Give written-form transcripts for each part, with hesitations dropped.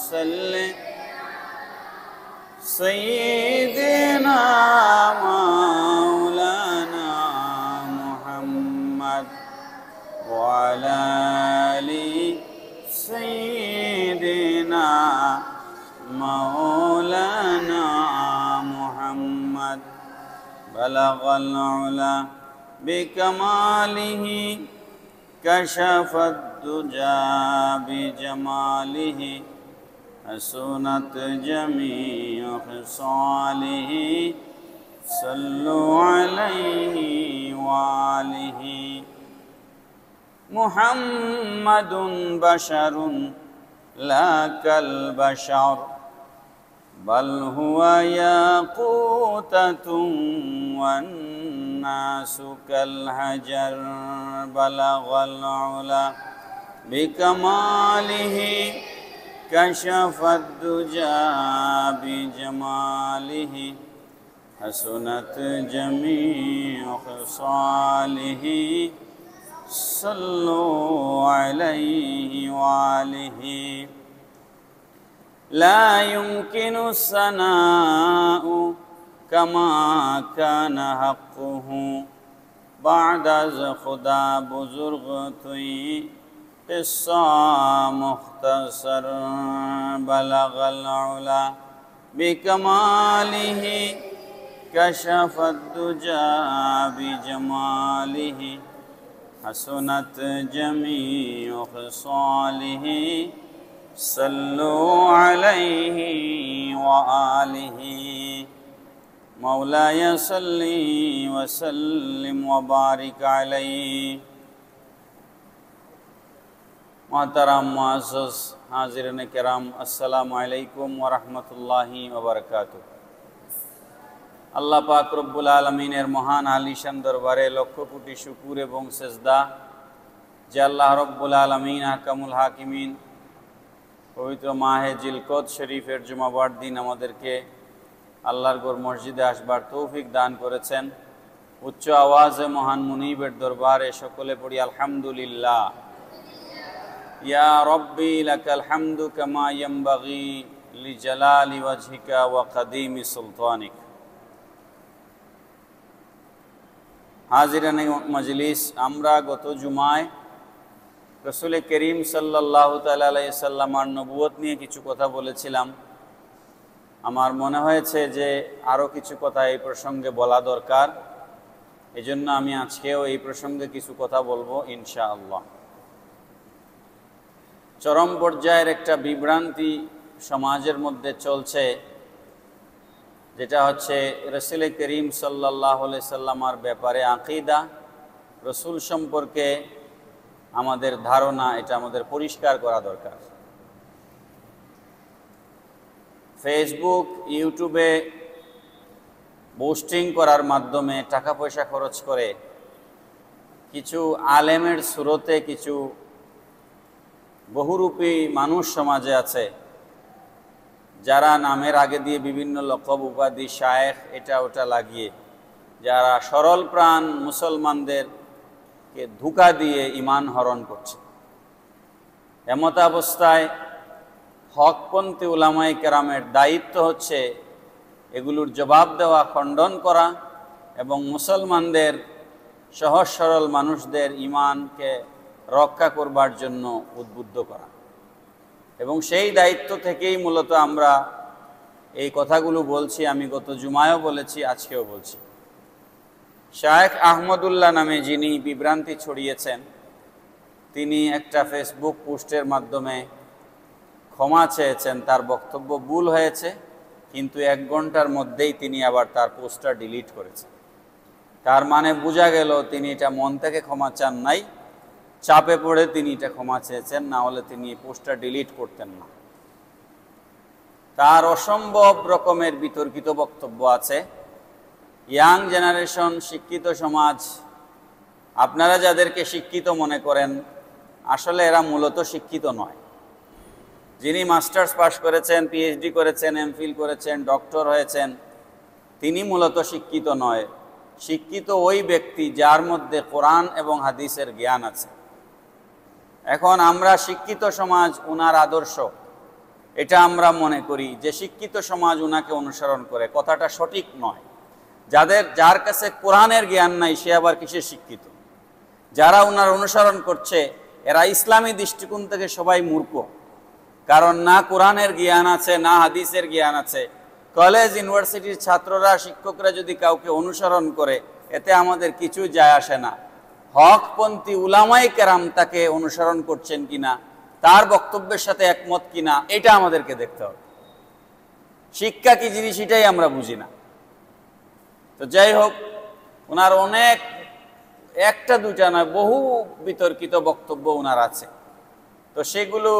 صل سيدنا مولانا محمد وعلى آل سيدنا مولانا محمد بلغ العلا بكماله كشف الدجى بجماله حسنت جميع خصاله صلوا عليه وآله محمد بشر لا كالبشر بل هو ياقوتة والناس كالحجر بلغ العلا بكماله كشف الدجى بجماله حسنت جميع خصاله صلوا عليه وآله لا يمكن الثناء كما كان حقه بعد از خدا بزرگ توی قصہ مختصر بلغ العلا بکماله کشف الدجى بجماله حسنت جميع خصاله صلوا عليه وآله مولاي صل وسلم وبارك عليه मोहतरम मुअज़्ज़ज़ हाज़िरीन किराम अस्सलामु अलैकुम व रहमतुल्लाहि व बरकातुहू। আল্লাহ পাক রব্বুল আলামিনের মহান আলিশান দরবারে লক্ষ কোটি শুকর এবং সেজদা যে আল্লাহ রব্বুল আলামিন আহকামুল হাকিমিন পবিত্র মাহে জিলকদ শরীফের জুমাবার দিন আমাদেরকে আল্লাহর ঘর মসজিদে আসবার তৌফিক দান করেছেন। উচ্চ আওয়াজে মহান মুনিবের দরবারে সকলে পড়ি আলহামদুলিল্লাহ। ইয়া রব্বি লাকাল হামদু কামা ইয়ানবাগি লিজালালি ওয়াজহিকা ওয়া কাদিমি সুলতানিক। হাজিরানে মজলিস, আমরা গত জুমায় রাসূল করিম সাল্লাল্লাহু তাআলা আলাইহি সাল্লামার নবুয়ত নিয়ে কিছু কথা বলেছিলাম। আমার মনে হয়েছে যে আরও কিছু কথা এই প্রসঙ্গে বলা দরকার, এজন্য আমি আজকেও এই প্রসঙ্গে কিছু কথা বলবো ইনশাআল্লাহ। চরম পর্যায়ের একটা বিভ্রান্তি সমাজের মধ্যে চলছে, যেটা হচ্ছে রাসূল করিম সাল্লাল্লাহু আলাইহি সাল্লামার ব্যাপারে আকীদা, রসুল সম্পর্কে আমাদের ধারণা, এটা আমাদের পরিষ্কার করা দরকার। ফেসবুক, ইউটিউবে পোস্টিং করার মাধ্যমে টাকা পয়সা খরচ করে কিছু আলেমের সুরতে কিছু বহুরূপী মানুষ সমাজে আছে, যারা নামের আগে দিয়ে বিভিন্ন লকব উপাধি, শায়েখ, এটা ওটা লাগিয়ে যারা সরল প্রাণ মুসলমানদেরকে ধোঁকা দিয়ে ঈমান হরণ করছে। এমত অবস্থায় হকপন্থী উলামায়ে কেরামের দায়িত্ব হচ্ছে এগুলোর জবাব দেওয়া, খণ্ডন করা এবং মুসলমানদের সহজ সরল মানুষদের ঈমানকে রক্ষা করবার জন্য উদ্বুদ্ধ করা। এবং সেই দায়িত্ব থেকেই মূলত আমরা এই কথাগুলো বলছি। আমি গত জুমায়ও বলেছি, আজকেও বলছি। শায়েখ আহমদুল্লাহ নামে যিনি বিভ্রান্তি ছড়িয়েছেন, তিনি একটা ফেসবুক পোস্টের মাধ্যমে ক্ষমা চেয়েছেন। তার বক্তব্য ভুল হয়েছে, কিন্তু 1 ঘন্টার মধ্যেই তিনি আবার তার পোস্টটা ডিলিট করেছেন। তার মানে বোঝা গেল তিনি এটা মন থেকে ক্ষমা চান নাই, চাপে পড়ে তিনি এটা ক্ষমা চেয়েছেন, না হলে তিনি এই পোস্টটা ডিলিট করতেন না। তার অসম্ভব রকমের বিতর্কিত বক্তব্য আছে। ইয়াং জেনারেশন, শিক্ষিত সমাজ, আপনারা যাদেরকে শিক্ষিত মনে করেন, আসলে এরা মূলত শিক্ষিত নয়। যিনি মাস্টার্স পাশ করেছেন, পিএইচডি করেছেন, এমফিল করেছেন, ডক্টর হয়েছেন, তিনি মূলত শিক্ষিত নয়। শিক্ষিত ওই ব্যক্তি যার মধ্যে কোরআন এবং হাদিসের জ্ঞান আছে। এখন আমরা শিক্ষিত সমাজ ওনার আদর্শ, এটা আমরা মনে করি যে শিক্ষিত সমাজ ওনাকে অনুসরণ করে। কথাটা সঠিক নয়। যার কাছে কোরআনের জ্ঞান নাই সে আবার কিসের শিক্ষিত? যারা ওনার অনুসরণ করছে এরা ইসলামী দৃষ্টিকোণ থেকে সবাই মূর্খ, কারণ না কোরআনের জ্ঞান আছে না হাদিসের জ্ঞান আছে। কলেজ ইউনিভার্সিটির ছাত্ররা শিক্ষকরা যদি কাউকে অনুসরণ করে এতে আমাদের কিছু যায় আসে না। হকপন্থী উলামায়ে কেরাম তাকে অনুসরণ করছেন কিনা, তার বক্তব্যের সাথে একমত কিনা, এটা আমাদেরকে দেখতে হবে। শিক্ষা কি জিনিস এটাই আমরা বুঝি না। তো যাই হোক, ওনার অনেক, একটা দুইটা নয়, বহু বিতর্কিত বক্তব্য ওনার আছে। তো সেগুলো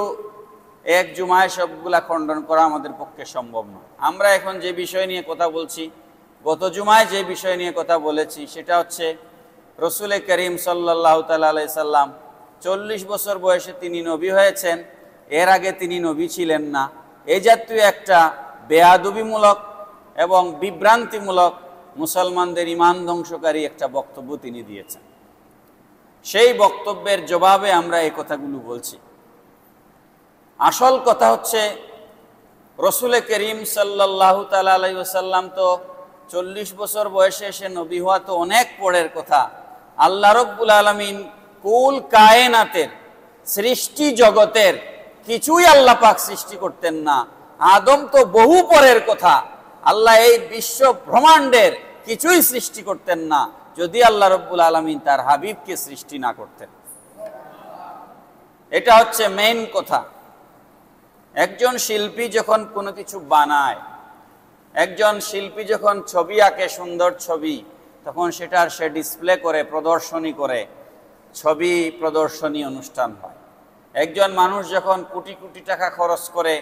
এক জুমায় সবগুলা খণ্ডন করা আমাদের পক্ষে সম্ভব নয়। আমরা এখন যে বিষয় নিয়ে কথা বলছি, গত জুমায় যে বিষয় নিয়ে কথা বলেছি সেটা হচ্ছে রসুল করিম সাল্লাল্লাহু তাআলা আলাইহি সাল্লাম 40 বছর বয়সে তিনি নবী হয়েছেন, এর আগে তিনি নবী ছিলেন না। এই জাতীয় একটা বেয়াদবিমূলক এবং বিভ্রান্তিমূলক, মুসলমানদের ঈমান ধ্বংসকারী একটা বক্তব্য তিনি দিয়েছেন। সেই বক্তব্যের জবাবে আমরা এই কথাগুলো বলছি। আসল কথা হচ্ছে রসুল করিম সাল্লাল্লাহু তাআলা আলাইহি ওয়াসাল্লাম তো 40 বছর বয়সে এসে নবী হওয়া তো অনেক পরের কথা। আল্লাহ রব্বুল আলামিন কুল কায়নাতের, সৃষ্টি জগতের কিছুই আল্লাহ পাক সৃষ্টি করতেন না। আদম তো বহু পরের কথা। আল্লাহ এই বিশ্ব ব্রহ্মাণ্ডের কিছুই সৃষ্টি করতেন না যদি আল্লাহ রব্বুল আলামিন তার হাবিবকে সৃষ্টি না করতেন। এটা হচ্ছে মেইন কথা। একজন শিল্পী যখন কোনো কিছু বানায়, একজন শিল্পী যখন ছবি আঁকে, সুন্দর ছবি, তখন সেটার সে ডিসপ্লে করে, প্রদর্শনী করে, ছবি প্রদর্শনী অনুষ্ঠান হয়। একজন মানুষ যখন কোটি কোটি টাকা খরচ করে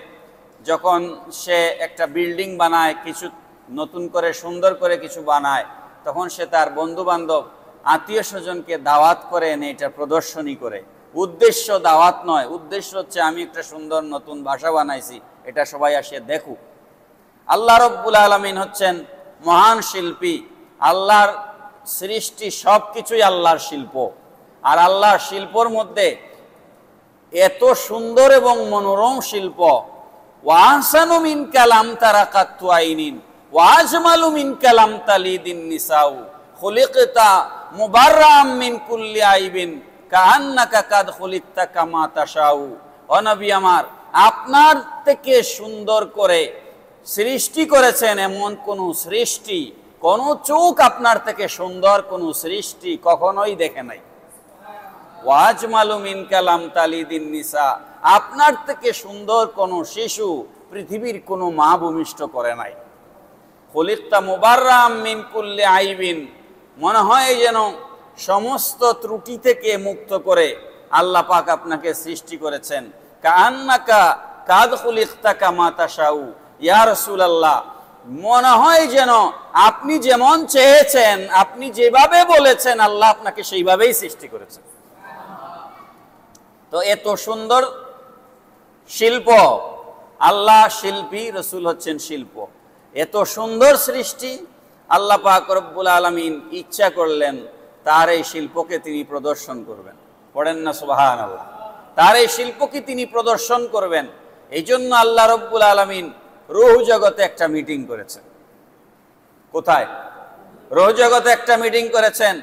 যখন সে একটা বিল্ডিং বানায়, কিছু নতুন করে সুন্দর করে কিছু বানায়, তখন সে তার বন্ধু বান্ধব আত্মীয় স্বজনকে দাওয়াত করে এনে এটা প্রদর্শনী করে। উদ্দেশ্য দাওয়াত নয়, উদ্দেশ্য হচ্ছে আমি একটা সুন্দর নতুন বাসা বানাইছি, এটা সবাই আসে দেখুক। আল্লাহ রব্বুল আলামিন হচ্ছেন মহান শিল্পী। আল্লাহর সৃষ্টি সব কিছুই আল্লাহর শিল্প। আর আল্লাহর শিল্পর মধ্যে এত সুন্দর এবং মনোরম শিল্প, ওয়াহসানু মিন কালাম তারাকাতু আইনিন ওয়াজমালু মিন কালাম তালিদিন নিসাউ খুলিকতা মুবাররাম মিন কুল্লি আইবিন কাআন্নাকা কাদ খুলিকতা কামা তাশাউ। ও নবী আমার, আপনার থেকে সুন্দর করে সৃষ্টি করেছেন এমন কোন সৃষ্টি, কোন চোখ আপনার থেকে সুন্দর কোন সৃষ্টি কখনোই দেখে নাই। ওয়াজমালু মিন কালাম তালিদিন নিসা, আপনার থেকে সুন্দর কোন শিশু পৃথিবীর কোন মা ভূমিষ্ঠ করে নাই। খুলিকতা মুবাররাম মিন কুল্লি আইবিন, মনে হয় যেন সমস্ত ত্রুটি থেকে মুক্ত করে আল্লাহ পাক আপনাকে সৃষ্টি করেছেন। কাআন্নাকা কাদ খুলিকতা কামা তাশাউ, ইয়া রাসূলুল্লাহ, মনে হয় যেন আপনি যেমন চেয়েছেন, আপনি যেভাবে বলেছেন, আল্লাহ আপনাকে সেইভাবেই সৃষ্টি করেছেন। তো এত সুন্দর শিল্প, আল্লাহ শিল্পী, রসুল হচ্ছেন শিল্প। এত সুন্দর সৃষ্টি, আল্লাহ পাক রব্বুল আলামিন ইচ্ছা করলেন তার এই শিল্পকে তিনি প্রদর্শন করবেন। পড়েন না সুবহানাল্লাহ। তার এই শিল্পকে তিনি প্রদর্শন করবেন। এই জন্য আল্লাহ রব্বুল আলামিন রূহ জগতে একটা মিটিং করেছেন। কোথায়? রূহ জগতে একটা মিটিং করেছেন।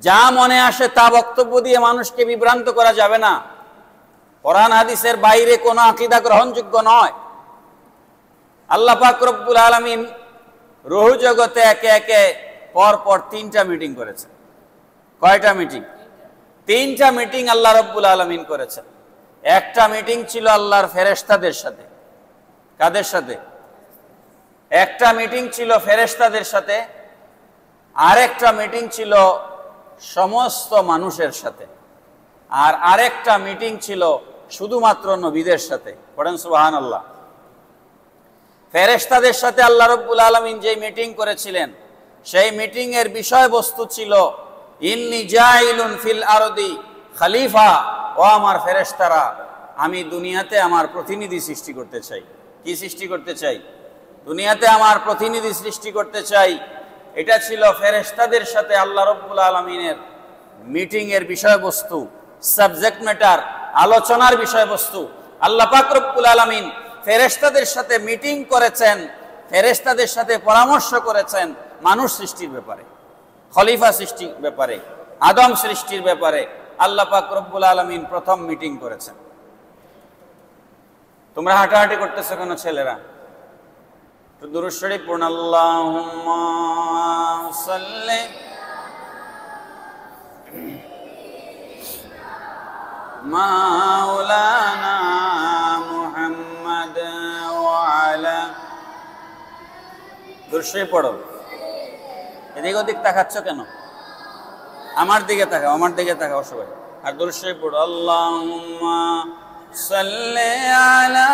যা মনে আসে তা বক্তব্য দিয়ে মানুষকে বিভ্রান্ত করা যাবে না। কোরআন হাদিসের বাইরে কোনো আকীদা গ্রহণযোগ্য নয়। আল্লাহ পাক রব্বুল আলামিন রূহ জগতে একে একে পর পর 3টা মিটিং করেছেন। কয়টা মিটিং? 3টা মিটিং আল্লাহ রব্বুল আলামিন করেছেন। একটা মিটিং ছিল আল্লাহর ফেরেশতাদের সাথে। কাদের সাথে? একটা মিটিং ছিল ফেরেশতাদের সাথে, আরেকটা মিটিং ছিল সমস্ত মানুষের সাথে, আর আরেকটা মিটিং ছিল শুধুমাত্র নবীদের সাথে। পড়েন সুবহানাল্লাহ। ফেরেশতাদের সাথে আল্লাহ রব্বুল আলামিন যে মিটিং করেছিলেন, সেই মিটিং এর বিষয়বস্তু ছিল ইন্নী জাইলুন ফিল আরদি খলিফা, ও আমার ফেরেশতারা, আমি দুনিয়াতে আমার প্রতিনিধি সৃষ্টি করতে চাই। কি সৃষ্টি করতে চাই? দুনিয়াতে আমার প্রতিনিধি সৃষ্টি করতে চাই। এটা ছিল ফেরেশতাদের সাথে আল্লাহ রব্বুল আলামিনের মিটিং এর বিষয়বস্তু। সাবজেক্ট ম্যাটার, আলোচনার বিষয়বস্তু। আল্লাহ পাক রব্বুল আলামিন ফেরেশতাদের সাথে মিটিং করেছেন, ফেরেশতাদের সাথে পরামর্শ করেছেন মানুষ সৃষ্টির ব্যাপারে, খলিফা সৃষ্টির ব্যাপারে, আদম সৃষ্টির ব্যাপারে। আল্লাহ পাক রব্বুল আলামিন প্রথম মিটিং করেছেন। তোমরা হাঁটাহাঁটি করতেছো কেন ছেলেরা? তো দুরূদ শরীফ পড়ুন। আল্লাহুম্মা সাল্লি মাওলানা মুহাম্মাদ ওয়া আলা। দুরূদ শরীফ পড়ো। এদিক ওদিক তাকাচ্ছ কেন? আমার দিকে তাকাও, আমার দিকে তাকাও সবাই। আর দুরূদ শরীফ পড়ো। আল্লাহুম্মা সাল্লি আলা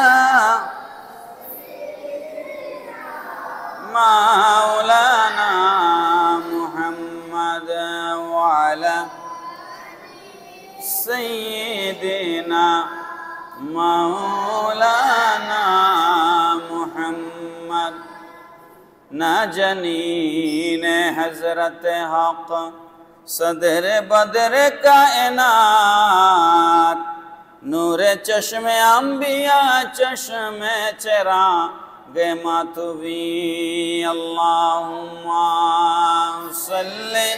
মাওলানা মুহাম্মাদ ওয়া আলা সাইয়্যিদিনা মাওলানা মুহাম্মদ না জানিনে হযরত হক সদর বদর কায়নাত নূরে চশমে আম্বিয়া চশমে চেরা গে মাতুবি। আল্লাহুম্মা সাল্লি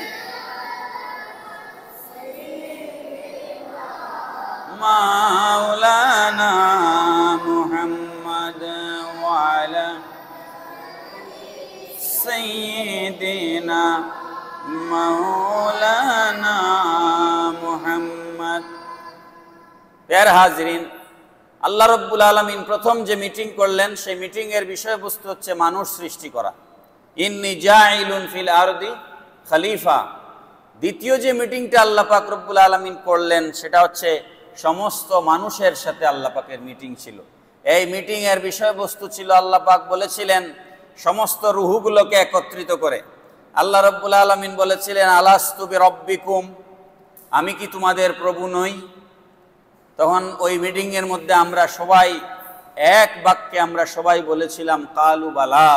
মাওলানা মুহাম্মদ ওয়া আলা সাইয়্যিদিনা মাওলানা মুহাম্মদ। প্রিয় হাজিরিন, আল্লাহ রব্বুল আলামিন প্রথম যে মিটিং করলেন সেই মিটিং এর বিষয়বস্তু হচ্ছে মানুষ সৃষ্টি করা। ইন্নী জাইলুন ফিল আরদি খলিফা। দ্বিতীয় যে মিটিংটা আল্লাহ পাক রব্বুল আলামিন করলেন সেটা হচ্ছে সমস্ত মানুষের সাথে আল্লাহ পাকের মিটিং ছিল। এই মিটিং এর বিষয়বস্তু ছিল, আল্লাহ পাক বলেছিলেন সমস্ত রূহগুলোকে একত্রিত করে। আল্লাহ রব্বুল আলামিন বলেছিলেন আলাস্তু বিরব্বিকুম, আমি কি তোমাদের প্রভু নই? তখন ওই মিটিং এর মধ্যে আমরা সবাই এক বাক্যে আমরা সবাই বলেছিলাম কালু বালা,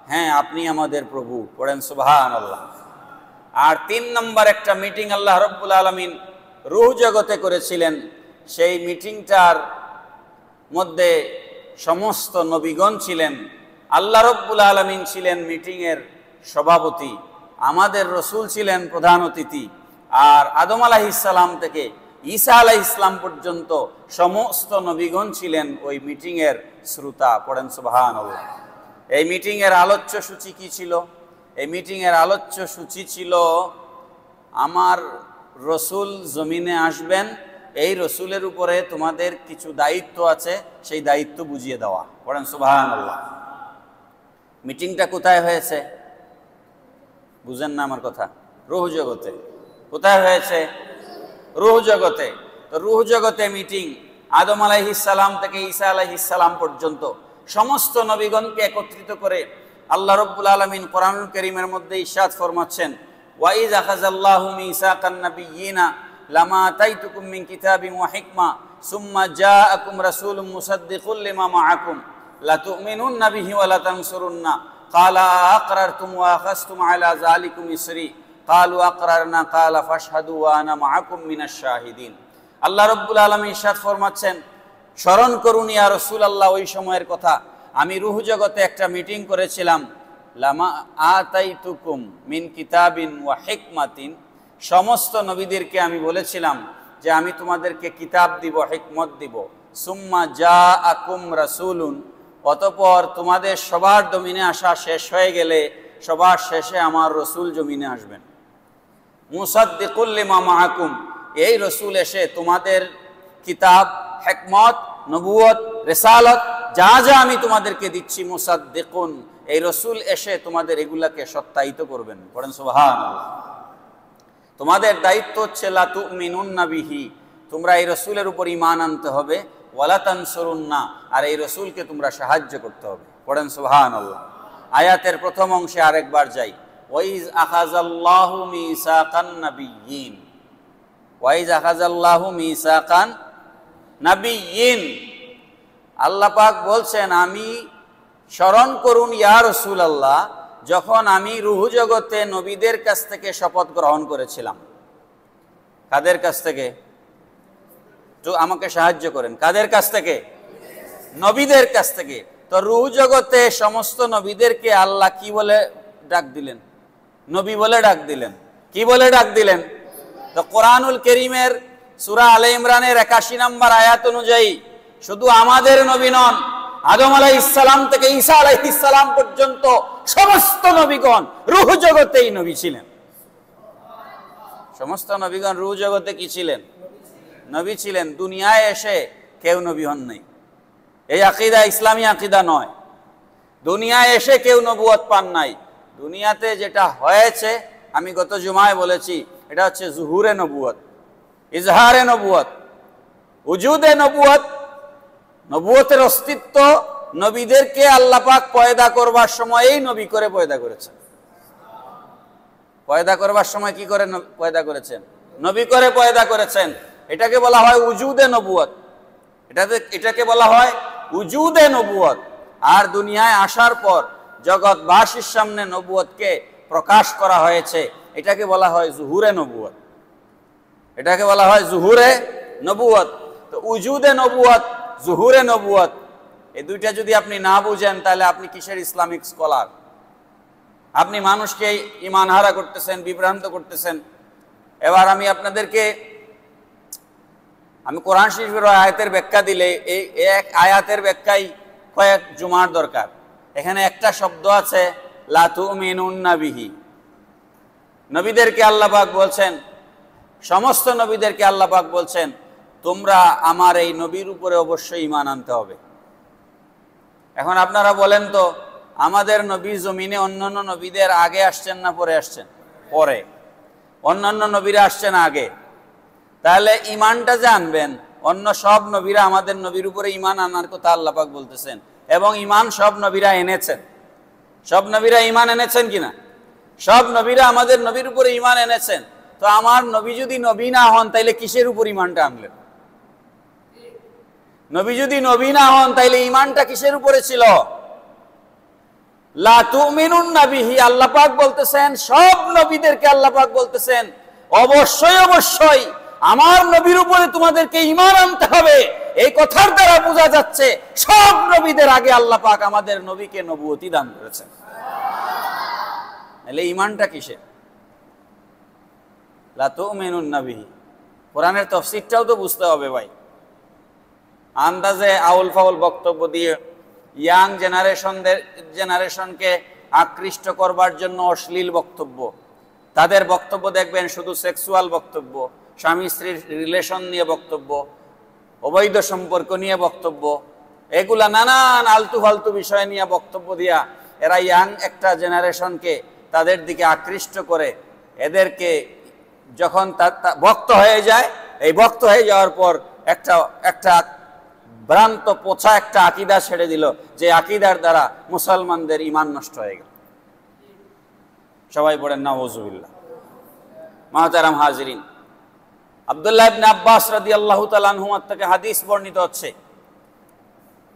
হ্যাঁ আপনি আমাদের প্রভু। পড়েন সুবহানাল্লাহ। আর 3 নম্বর একটা মিটিং আল্লাহ রব্বুল আলামিন রূহ জগতে করেছিলেন। সেই মিটিংটার মধ্যে সমস্ত নবীগণ ছিলেন। আল্লাহ রব্বুল আলামিন ছিলেন মিটিং এর সভাপতি, আমাদের রসুল ছিলেন প্রধান অতিথি, আর আদম আলাইহিস সালাম থেকে ঈসা আলাইহিস সালাম পর্যন্ত সমস্ত নবীগণ ছিলেন ওই মিটিং এর শ্রোতা। পড়েন সুবহানাল্লাহ। এই মিটিং এর আলোচ্য সূচি কি ছিল? এই মিটিং এর আলোচ্য সূচি ছিল আমার রসুল জমিনে আসবেন, এই রসুলের উপরে তোমাদের কিছু দায়িত্ব আছে, সেই দায়িত্ব বুঝিয়ে দেওয়া। পড়েন সুবহানাল্লাহ। মিটিংটা কোথায় হয়েছে? বুঝেন না আমার কথা? রূহ জগতে। কোথায় হয়েছে? রূহ জগতে। তো রূহ জগতে মিটিং, আদম আলাইহিস সালাম থেকে ঈসা আলাইহিস সালাম পর্যন্ত সমস্ত নবীগণকে একত্রিত করে আল্লাহ রব্বুল আলামিন কোরআনুল কারীমের মধ্যে ইরশাদ ফরমাচ্ছেন ওয়াইজ আখাযাল্লাহু মিসাকান নাবিয়্যিনা লামা আতাইতুকুম মিন কিতাবিন ওয়া হিকমা সুম্মা জাআকুম রাসূলুম মুসাদ্দিকুল লিমা মাআকুম লাতুমিনুন্না বিহি ওয়া লাতানসুরুন্না ক্বালা আকরারতুম ওয়া আখাযতুম আলা যালিকুম ইসরি ক্বালু আকরারনা ক্বালা ফাশহাদু ওয়া আনা মাআকুম মিনাশ শাহিদিন। আল্লাহ রব্বুল আলামিন ইরশাদ ফরমাচ্ছেন, স্মরণ করুন ইয়া রাসূলুল্লাহ ওই সময়ের কথা, আমি রূহ জগতে একটা মিটিং করেছিলাম। লামা আতাইতুকুম মিন কিতাবিন ওয়া হিকমাতিন, সমস্ত নবীদেরকে আমি বলেছিলাম যে আমি তোমাদেরকে কিতাব দিব, হিকমত দিব। সুম্মা জাআকুম রাসূলুন, অতঃপর তোমাদের সবার জমিনে আসা শেষ হয়ে গেলে সবার শেষে আমার রসুল জমিনে আসবেন। মুসাদ্দিকুল লিমা মাআকুম, এই রসুল এসে তোমাদের কিতাব, হিকমত, নবুয়ত, রিসালত যা যা আমি তোমাদেরকে দিচ্ছি, মুসাদ্দিকুন, এই রসুল এসে তোমাদের এগুলাকে সত্যায়িত করবেন। পড়েন সুবহানাল্লাহ। তোমাদের দায়িত্ব হচ্ছে লা তুমিনুন্না বিহি, তোমরা এই রসুলের উপর ঈমান আনতে হবে, ওয়ালা তানসুরুন্না, আর এই রসুলকে তোমরা সাহায্য করতে হবে। পড়েন সুবহানাল্লাহ। আয়াতের প্রথম অংশে আরেকবার যাই, ওয়াইজ আখাযাল্লাহু মিসাকান নাবিয়্যিন, ওয়াইজ আখাযাল্লাহু মিসাকান নাবিয়্যিন। আল্লাহ পাক বলছেন আমি স্মরণ করুন ইয়া রাসূলুল্লাহ, যখন আমি রূহ জগতে নবীদের কাছ থেকে শপথ গ্রহণ করেছিলাম। কাদের কাছ থেকে? তো আমাকে সাহায্য করেন। কাদের কাছ থেকে? নবীদের কাছ থেকে। তো রূহ জগতে সমস্ত নবীদেরকে আল্লাহ কি বলে ডাক দিলেন? নবী বলে ডাক দিলেন। কি বলে ডাক দিলেন? তো কোরআনুল কারীমের সূরা আলে ইমরানের 81 নম্বর আয়াত অনুযায়ী শুধু আমাদের নবী নন, আদম আলাইহিস সালাম থেকে ঈসা আলাইহিস সালাম পর্যন্ত সমস্ত নবীগণ রূহ জগতেই নবী ছিলেন। সমস্ত নবীগণ রূহ জগতে কি ছিলেন? নবী ছিলেন। দুনিয়ায় এসে কেউ নবী হন নাই। এই আকীদা ইসলামী আকীদা নয়। দুনিয়ায় এসে কেউ নবুয়ত পান নাই। দুনিয়াতে যেটা হয়েছে আমি গত জুমায় বলেছি, এটা হচ্ছে জুহুরে নবুয়ত, ইজহারে নবুয়ত, উজুদে নবুয়ত। নবুয়তের অস্তিত্ব নবীদেরকে আল্লাহ পাক পয়দা করবার সময়ই নবী করে পয়দা করেছেন। পয়দা করবার সময় কি করে পয়দা করেছেন? নবী করে পয়দা করেছেন। এটাকে বলা হয় উজুদে নবুয়ত। এটাকে বলা হয় উজুদে নবুয়ত। আর দুনিয়ায় আসার পর জগৎবাসীর সামনে নবুয়তকে প্রকাশ করা হয়েছে, এটাকে বলা হয় জুহুরে নবুয়ত। এটাকে বলা হয় জুহুরে নবুয়ত। তো উজুদে নবুয়ত, জুহুরে নবুয়ত, এই দুইটা যদি আপনি না বুঝেন তাহলে আপনি কিসের ইসলামিক স্কলার? আপনি মানুষকে ঈমান হারা করতেছেন, বিভ্রান্ত করতেছেন। এবার আমি আপনাদেরকে কোরআন শরীফের আয়াতের ব্যাখ্যা দিলে এই এক আয়াতের ব্যাখ্যাই কয়েক জুমার দরকার। এখানে একটা শব্দ আছে লা তুমিনুন্না বিহি। নবীদেরকে আল্লাহ পাক বলছেন, সমস্ত নবীদেরকে আল্লাহ পাক বলছেন তোমরা আমার এই নবীর উপরে অবশ্যই ঈমান আনতে হবে। এখন আপনারা বলেন তো, আমাদের নবী জমিনে অন্যান্য নবীদের আগে আসছেন না পরে আসছেন? পরে। অন্যান্য নবীরা আসছেন আগে। তাহলে ঈমানটা যে আনবেন, অন্য সব নবীরা আমাদের নবীর উপরে ঈমান আনার কথা আল্লাহ পাক বলতেছেন, এবং ঈমান সব নবীরা এনেছেন। সব নবীরা ঈমান এনেছেন কিনা? সব নবীরা আমাদের নবীর উপরে ঈমান এনেছেন। তো আমার নবী যদি নবী না হন তাইলে কিসের উপর ঈমানটা আনলেন? নবী যদি নবী না হন তাইলে ঈমানটা কিসের উপরে ছিল? লা তুমিনুন্না বিহি। আল্লাহ পাক বলতেছেন, সব নবীদেরকে আল্লাহ পাক বলতেছেন অবশ্যই অবশ্যই আমার নবীর উপরে তোমাদেরকে ঈমান আনতে হবে। এই কথার দ্বারা বোঝা যাচ্ছে সব নবীদের আগে আল্লাহ পাক আমাদের নবীকে নবুয়তি দান করেছেন। তাহলে ঈমানটা কিসের? লা তুমিনুন্না বিহি। কোরআনের তাফসীরটাও তো বুঝতে হবে ভাই। আন্দাজে আউল ফাউল বক্তব্য দিয়ে ইয়াং জেনারেশনকে আকৃষ্ট করবার জন্য অশ্লীল বক্তব্য, তাদের বক্তব্য দেখবেন শুধু সেক্সুয়াল বক্তব্য, স্বামী স্ত্রীর রিলেশন নিয়ে বক্তব্য, অবৈধ সম্পর্ক নিয়ে বক্তব্য, এগুলা নানান আলতু ফালতু বিষয় নিয়ে বক্তব্য দিয়া এরা ইয়াং একটা জেনারেশনকে তাদের দিকে আকৃষ্ট করে, এদেরকে যখন ভক্ত হয়ে যায়, এই ভক্ত হয়ে যাওয়ার পর একটা ভ্রান্ত পোছা একটা আকীদা ছেড়ে দিল, যে আকীদার দ্বারা মুসলমানদের ঈমান নষ্ট হয়ে গেল। সবাই পড়েন নাউযুবিল্লাহ। মুহতারাম হাজিরিন, আব্দুল্লাহ ইবনে আব্বাস রাদিয়াল্লাহু তাআলা আনহুমা থেকে হাদিস বর্ণিত হচ্ছে,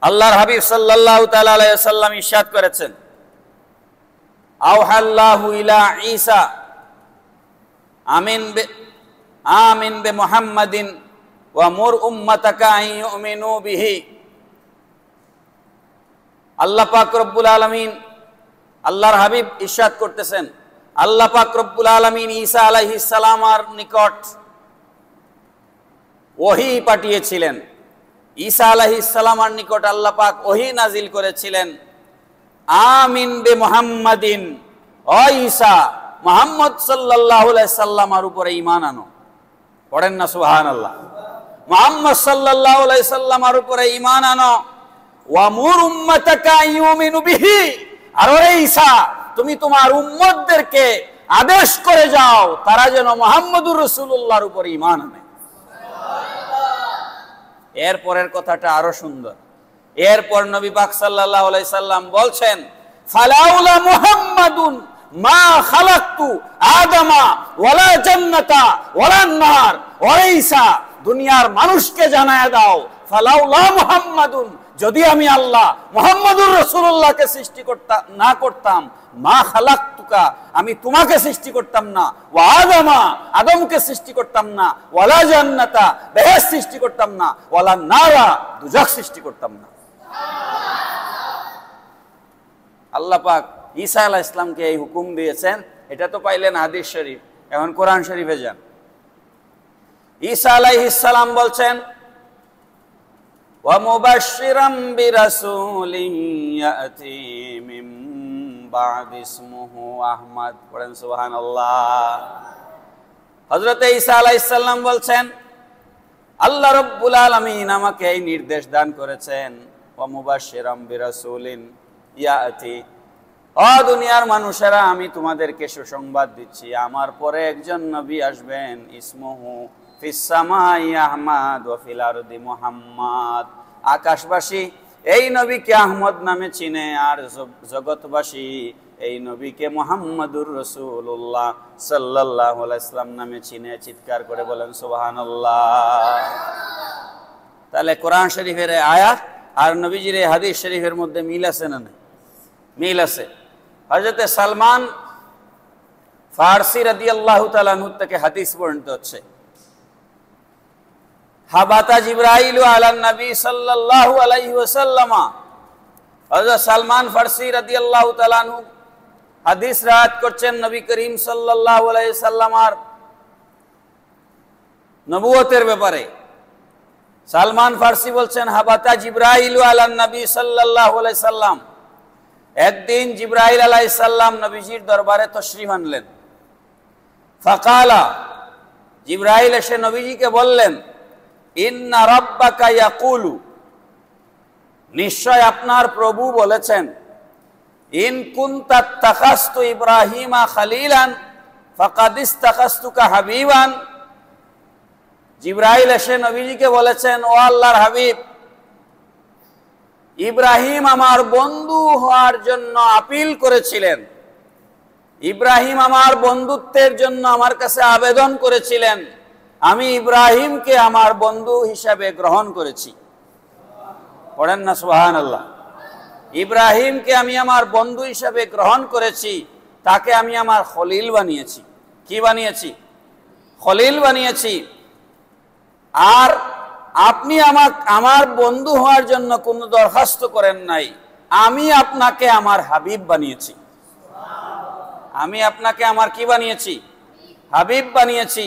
আল্লাহর হাবিব সাল্লাল্লাহু তাআলা আলাইহি ওয়াসাল্লাম ইরশাদ করেছেন, আওহাল্লাহু ইলা ঈসা আমিন বে মুহাম্মাদিন ওয়া মুর উম্মাতাকা আন ইউমিনু বিহি। আল্লাহ পাক রব্বুল আলামিন, আল্লাহর হাবিব ইরশাদ করতেছেন, আল্লাহ পাক রব্বুল আলামিন ঈসা আলাইহিস সালামের নিকট ওহী পাঠিয়েছিলেন। ঈসা আলাইহিস সালামের নিকট আল্লাহ পাক ওহী নাজিল করেছিলেন, আমিন বে মুহাম্মাদিন, ও ঈসা মুহাম্মদ সাল্লাল্লাহু আলাইহি সাল্লামের উপরে ঈমান আনো। পড়েন না সুবহানাল্লাহ। মুহাম্মদ সাল্লাল্লাহু আলাইহি সাল্লামের উপরে ঈমান আনো। ওয়া মুর উম্মাতাকা ইউমিনু বিহি, আর ওরে ঈসা তুমি তোমার উম্মতদেরকে আদেশ করে যাও তারা যেন মুহাম্মদুর রাসূলুল্লাহর উপরে ঈমান আনে। এরপরের কথাটা আরো সুন্দর। এরপর নবী পাক সাল্লাল্লাহু আলাইহি সাল্লাম বলছেন, ফালাউলা মুহাম্মাদুন মা খালাকতু আদামা ওয়ালা জান্নাতা ওয়ালা নার। ওরে ঈসা দুনিয়ার মানুষকে জানায় দাও, ফালাউলা মুহাম্মাদুন, যদি আমি আল্লাহ মুহাম্মাদুর রাসূলুল্লাহকে সৃষ্টি না করতাম, মা খালাকতুকা, আমি তোমাকে সৃষ্টি করতাম না, ওয়া আদামা, আদমকে সৃষ্টি করতাম না, ওয়ালা জান্নাতা, বেহেশত সৃষ্টি করতাম না, ওয়ালা নারা, দুজক সৃষ্টি করতাম না। আল্লাহ পাক ঈসা আলাইহিস সালামকে এই হুকুম দিয়েছেন। এটা তো পাইলেন হাদিস শরীফ, এখন কোরআন শরীফে যান। ঈসা আলাইহিস সালাম বলছেন, ওয়া মুবাশশিরাম বিরাসূলিন ইয়াতি মিন বা'দি ইসমুহু আহমদ। পড়েন সুবহানাল্লাহ। হযরত ঈসা আলাইহিস সালাম বলছেন, আল্লাহ রাব্বুল আলামিন আমাকে এই নির্দেশ দান করেছেন, ওয়া মুবাশশিরাম বিরাসূলিন ইয়াতি, ও দুনিয়ার মানুষেরা, আমি তোমাদেরকে সুসংবাদ দিচ্ছি, আমার পরে একজন নবী আসবেন, ইসমুহু ফিস সামাই আহমদ ওয়া ফিল আরদি মুহাম্মদ। আকাশবাসী এই নবীকে আহমদ নামে চিনে, আর জগৎবাসী এই নবীকে মুহাম্মাদুর রাসূলুল্লাহ সাল্লাল্লাহু আলাইহি ওয়াসাল্লাম নামে চিনে। চিৎকার করে বলেন সুবহানাল্লাহ। তাহলে কোরআন শরীফের আয়াত আর নবীজির এই হাদিস শরীফের মধ্যে মিল আছে না? মিল আছে। হযরত সালমান ফারসি রাদিয়াল্লাহু তাআলা আনহু থেকে হাদিস বর্ণিত হচ্ছে, হাবাতা জিবরাইল আলান নবী সাল্লাল্লাহু আলাইহি ওয়াসাল্লাম। হযরত সালমান ফারসি রাদিয়াল্লাহু তাআলা আনহু হাদিস রাত করছেন নবী করিম সাল্লাল্লাহু আলাইহি ওয়াসাল্লামের নবুয়তের ব্যাপারে। সালমান ফারসি বলছেন, হাবাতা জিবরাইল আলান নবী সাল্লাল্লাহু আলাইহি ওয়াসাল্লাম, একদিন জিবরাইল আলাইহিস সালাম নবীজির দরবারে তশরিফ আনলেন। ফাকালা, জিবরাইল এসে নবীজিকে বললেন, ইন্না রাব্বাকা ইয়াকুলু, নিশ্চয় আপনার প্রভু বলেছেন, ইন কুনতা তাখাস্তু ইব্রাহিমা খলিলান ফাকাদ ইস্তাখাস্তুকা হাবিবান। জিবরাইল এসে নবীজিকে বলেছেন, ও আল্লাহর হাবিব, ইব্রাহিম আমার বন্ধু হওয়ার জন্য আপিল করেছিলেন, ইব্রাহিম আমার বন্ধুত্বের জন্য আমার কাছে আবেদন করেছিলেন, আমি ইব্রাহিমকে আমার বন্ধু হিসাবে গ্রহণ করেছি। পড়েন না সুবহানাল্লাহ। ইব্রাহিমকে আমি আমার বন্ধু হিসাবে গ্রহণ করেছি, তাকে আমি আমার খলিল বানিয়েছি। কি বানিয়েছি? খলিল বানিয়েছি। আর আপনি আমার বন্ধু হওয়ার জন্য কোনো দরখাস্ত করেন নাই, আমি আপনাকে আমার হাবিব বানিয়েছি। আমি আপনাকে আমার কি বানিয়েছি? হাবিব বানিয়েছি।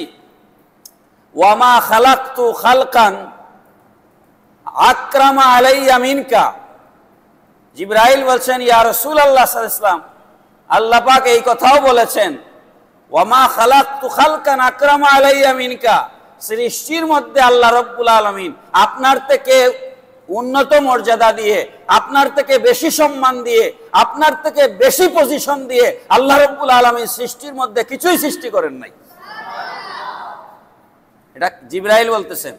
ওয়ামা খালাকতু খালকান আকরামা আলাইয়া মিনকা। জিবরাইল বলছেন, ইয়া রাসূলুল্লাহ সাল্লাল্লাহু আলাইহি ওয়াসাল্লাম, আল্লাহ পাক এই কথাও বলেছেন, ওয়ামা খালাকতু খালকান আকরামা আলাইয়া মিনকা, সৃষ্টির মধ্যে আল্লাহ রাব্বুল আলামিন আপনার থেকে উন্নত মর্যাদা দিয়ে, আপনার থেকে বেশি সম্মান দিয়ে, আপনার থেকে বেশি পজিশন দিয়ে আল্লাহ রাব্বুল আলামিন সৃষ্টির মধ্যে কিছুই সৃষ্টি করেন নাই। এটা জিবরাইল বলতেছেন।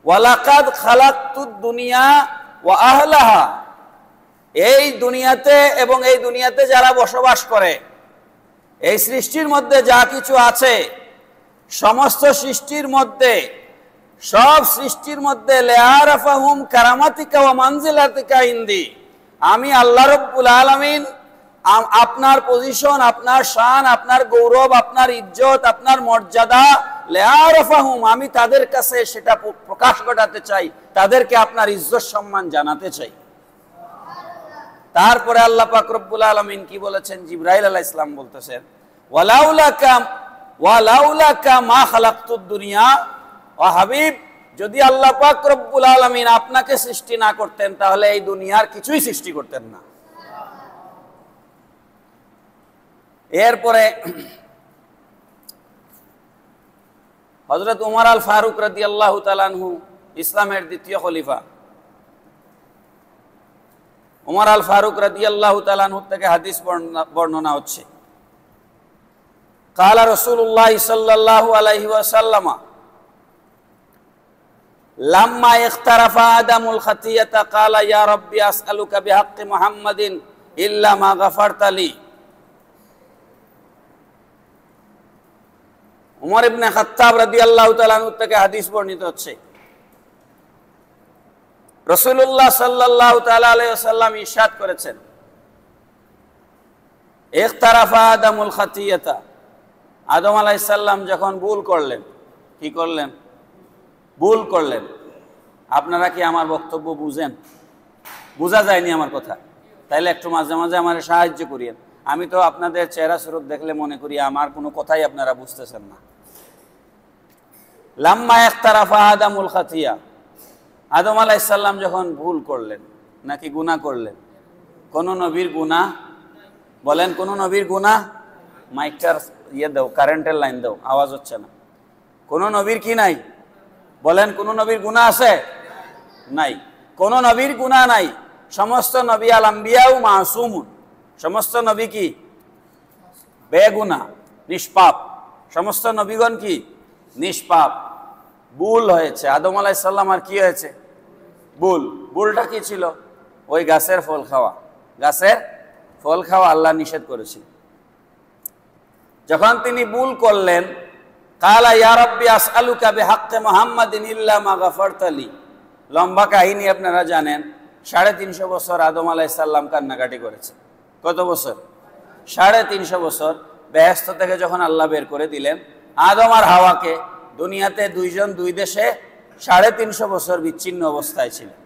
ওয়ালাকাদ খালাকতুদ দুনিয়া ওয়া আহলাহা, এই দুনিয়াতে এবং এই দুনিয়াতে যারা বসবাস করে, এই সৃষ্টির মধ্যে যা কিছু আছে, সমস্ত সৃষ্টির মধ্যে, সব সৃষ্টির মধ্যে লিআরাফাহুম কারামাতিকা ওয়া মানজিলাতিকা ইনদি, আমি আল্লাহ রাব্বুল আলামিন আপনার পজিশন, আপনার শান, আপনার গৌরব, আপনার ইজ্জত, আপনার মর্যাদা, লিআরাফাহুম, আমি তাদের কাছে সেটা প্রকাশ ঘটাতে চাই, তাদেরকে আপনার ইজ্জত সম্মান জানাতে চাই। তারপরে আল্লাহ পাক রব্বুল আলামিন কি বলেছেন? জিবরাইল আলাইহিস সালাম বলতেছেন, ওয়ালাউলাকা মা খালাকতুদ দুনিয়া, ও হাবিব, যদি আল্লাহ পাক রব্বুল আলামিন আপনাকে সৃষ্টি না করতেন, তাহলে এই দুনিয়ার কিছুই সৃষ্টি করতেন না। এরপরে হযরত উমর আল ফারুক রাদিয়াল্লাহু তাআলা আনহু, ইসলামের দ্বিতীয় খলিফা উমর আল ফারুক রাদিয়াল্লাহু তাআলা আনহু থেকে হাদিস বর্ণনা হচ্ছে, কালা রাসূলুল্লাহ সাল্লাল্লাহু আলাইহি ওয়াসাল্লাম, লাম্মা ইখতারাফা আদামুল খাতিয়াতা কালা ইয়া রাব্বি আসআলুকা বিহাক্কি মুহাম্মাদিন ইল্লা মা গাফারতা লি। উমর ইবনে খাত্তাব রাদিয়াল্লাহু তাআলা আনহু থেকে হাদিস বর্ণিত হচ্ছে, রাসূলুল্লাহ সাল্লাল্লাহু তাআলা আলাইহি ওয়াসাল্লাম ইরশাদ করেছেন, ইখতারাফা আদামুল খাতিয়াতা, আদম আলাইহিস সালাম যখন ভুল করলেন, কি করলেন? ভুল করলেন। আপনারা কি আমার বক্তব্য বুঝেন? বোঝা যায়নি আমার কথা? তাইলে একটু মাঝে মাঝে আমার সাহায্য করিয়েন। আমি তো আপনাদের চেহারা সুরত দেখলে মনে করি আমার কোনো কথাই আপনারা বুঝতেছেন না। লাম্মা ইখতারাফা আদামুল খাতিয়া, আদম আলাইহিস সালাম যখন ভুল করলেন নাকি গুনাহ করলেন? কোন নবীর গুনাহ? বলেন, কোন নবীর গুনাহ? মাইকটার দাও, কারেন্টের লাইন দাও, আওয়াজ হচ্ছে না। কোন নবীর কি নাই? বলেন, কোন নবীর গুনাহ আছে? নাই। কোন নবীর গুনাহ নাই। সমস্ত নবী আল আম্বিয়াউ মাসুমুন, সমস্ত নবী কি? বেগুনাহ, নিষ্পাপ। সমস্ত নবীগণ কি? নিষ্পাপ। ভুল হয়েছে আদম আলাইহিস সালাম, আর কি হয়েছে? ভুল। ভুলটা কি ছিল? ওই গাছের ফল খাওয়া। গাছের ফল খাওয়া আল্লাহ নিষেধ করেছিল। যখন তিনি ভুল করলেন, কালা ইয়া রাব্বি আসআলুকা বিহাক্কি মুহাম্মাদিন ইল্লা মা গাফারতা লি। লম্বা কাহিনী আপনারা জানেন। 350 বছর আদম আলাইহিস সালাম কান্নাকাটি করেছে। কত বছর? 350 বছর। বেহেশত থেকে যখন আল্লাহ বের করে দিলেন আদম আর হাওয়াকে, দুনিয়াতে দুইজন দুই দেশে 350 বছর বিচ্ছিন্ন অবস্থায় ছিলেন।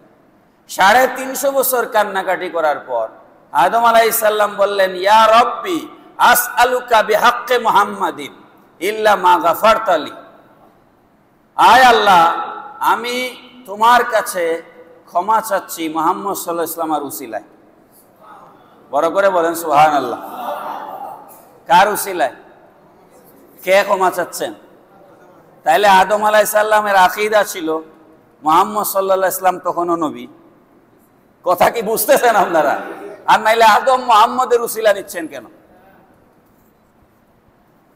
350 বছর কান্নাকাটি করার পর আদম আলাইহিস সালাম বললেন, ইয়া রাব্বি আসআলুকা বিহাক্কি মুহাম্মাদিন ইল্লা মা গাফারতা লি। আয় আল্লাহ, আমি তোমার কাছে ক্ষমা চাচ্ছি মুহাম্মদ সাল্লাল্লাহু আলাইহি ওয়াসাল্লামের উসিলায়। বড় করে বলেন সুবহানাল্লাহ। কার উসিলায়? কে ক্ষমা চাচ্ছেন? তাইলে আদম আলাইহিস সালামের আকীদা ছিল মুহাম্মদ সাল্লাল্লাহু আলাইহি ওয়াসাল্লাম তখনও নবী। কথা কি বুঝতেছেন আপনারা? আর নাইলে আদম মুহাম্মদের উসিলা নিচ্ছেন কেন?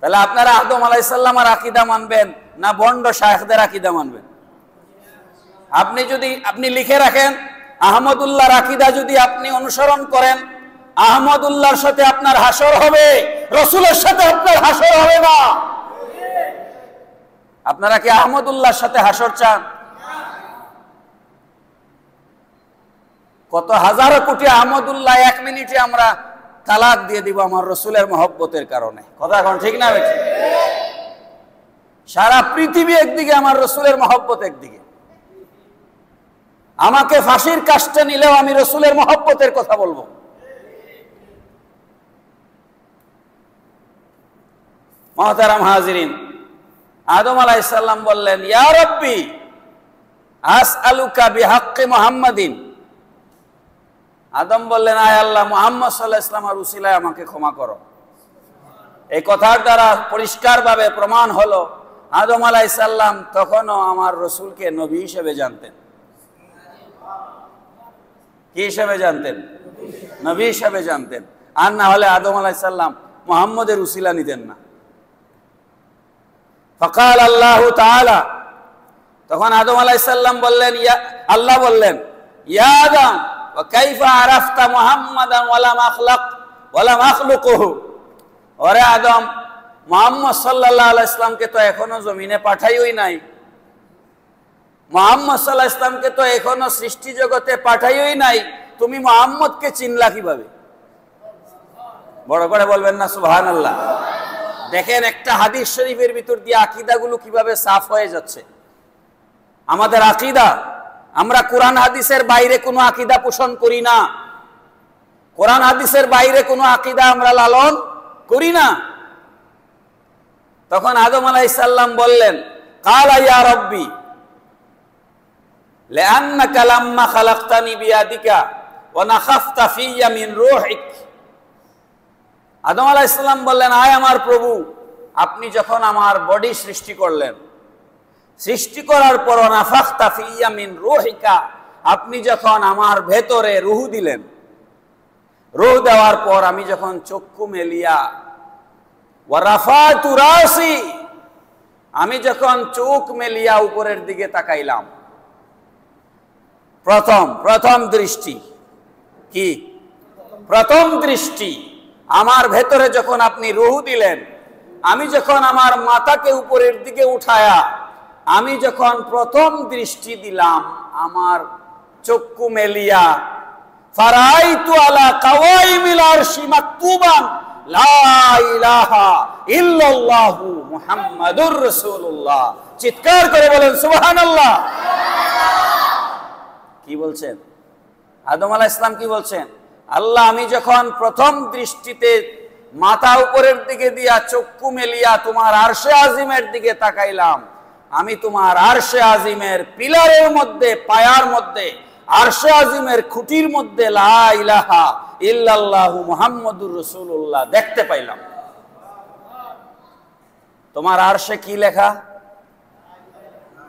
তাহলে আপনারা আদম আলাইহিস সালামের আকীদা মানবেন না বন্ড শায়েখদের আকীদা মানবেন? আপনি লিখে রাখেন, আহমদুল্লাহর আকীদা যদি আপনি অনুসরণ করেন, আহমদুল্লাহর সাথে আপনার হাসর হবে, রাসূলের সাথে আপনার হাসর হবে না। আপনারা কি আহমদুল্লাহর সাথে হাসর চান? কত হাজার কোটি আহমদুল্লাহ 1 মিনিটে আমরা তালাক দিয়ে দিব আমার রাসূলের মহব্বতের কারণে। কথা এখন ঠিক না বেঠিক? সারা পৃথিবী একদিকে, আমার রাসূলের মহব্বত একদিকে। আমাকে ফাঁসির কাস্টে নিলেও আমি রাসূলের মহব্বতের কথা বলবো। মুহতারাম হাজিরিন, আদম আলাইহিস সালাম বললেন, ইয়া রাব্বি আসআলুকা বিহাক্কি মুহাম্মাদিন। আদম বললেন, আয় আল্লাহ, মুহাম্মদ সাল্লাল্লাহু আলাইহি ওয়াসাল্লামের উসিলায় আমাকে ক্ষমা করো। এই কথার দ্বারা পরিষ্কারভাবে প্রমাণ হলো আদম আলাইহিস সালাম তখনও আমার রাসূলকে নবী হিসেবে জানতেন। কি হিসেবে জানতেন? নবী হিসেবে জানতেন। আর না হলে আদম আলাইহিস সালাম মুহাম্মদের উসিলা নিতেন না। ফাকাল আল্লাহু তাআলা, তখন আদম আলাইহিস সালাম বললেন, আল্লাহ বললেন, ইয়া আদম ওয়া কাইফা আরাফতা মুহাম্মাদান ওয়া লাম আখলুকুহু। ওরে আদম, মুহাম্মদ সাল্লাল্লাহু আলাইহি ওয়াসাল্লামকে তো এখনো জমিনে পাঠাইই নাই। মুহাম্মদ সাল্লাল্লাহু আলাইহি ওয়াসাল্লামকে তো এখনো সৃষ্টি জগতে পাঠাইই নাই, তুমি মুহাম্মদকে চিনলা কিভাবে? বড় করে বলবেন না সুবহানাল্লাহ। দেখেন একটা হাদিস শরীফের ভিতর দিয়ে আকীদাগুলো কিভাবে সাফ হয়ে যাচ্ছে। আমাদের আকীদা, আমরা কোরআন হাদিসের বাইরে কোনো আকীদা পোষণ করি না। কোরআন হাদিসের বাইরে কোনো আকীদা আমরা লালন করি না। তখন আদম আলাইহিস সালাম বললেন, কালা ইয়া রাব্বি লিআন্নাকা লাম্মা খালাকতানি বিয়াদিকা ওয়া নাখাফতা ফিয়া মিন রূহিক। আদম আলাইহিস সালাম বললেন, আয় আমার প্রভু, আপনি যখন আমার বডি সৃষ্টি করলেন, সৃষ্টি করার পর নাফাখতা ফিয়া মিন রূহিকা, আপনি যখন আমার ভেতরে রূহ দিলেন, রূহ দেওয়ার পর আমি যখন চক্ষু মেলিয়া ওয়া রাফাতু রাসি, আমি যখন চোখ মেলিয়া উপরের দিকে তাকাইলাম, প্রথম দৃষ্টি কি? প্রথম দৃষ্টি আমার ভেতরে যখন আপনি রূহ দিলেন, আমি যখন আমার মাথাকে উপরের দিকে উঠায়া আমি যখন প্রথম দৃষ্টি দিলাম, আমার চক্ষু মেলিয়া ফারাইতু আলা কাওয়াইমিল আরশি মাকতুবান লা ইলাহা ইল্লাল্লাহু মুহাম্মাদুর রাসূলুল্লাহ। চিৎকার করে বলেন সুবহানাল্লাহ। কি বলছেন আদম আলাইহিস সালাম? কি বলছেন? আল্লাহ, আমি যখন প্রথম দৃষ্টিতে মাথা উপরের দিকে দিয়া চক্ষু মেলিয়া তোমার আরশে আজিমের দিকে তাকাইলাম, আমি তোমার আরশে আজিমের পিলারের মধ্যে, পায়ার মধ্যে, আরশে আজিমের খুঁটির মধ্যে লা ইলাহা ইল্লাল্লাহু মুহাম্মাদুর রাসূলুল্লাহ দেখতে পাইলাম। তোমার আরশে কি লেখা?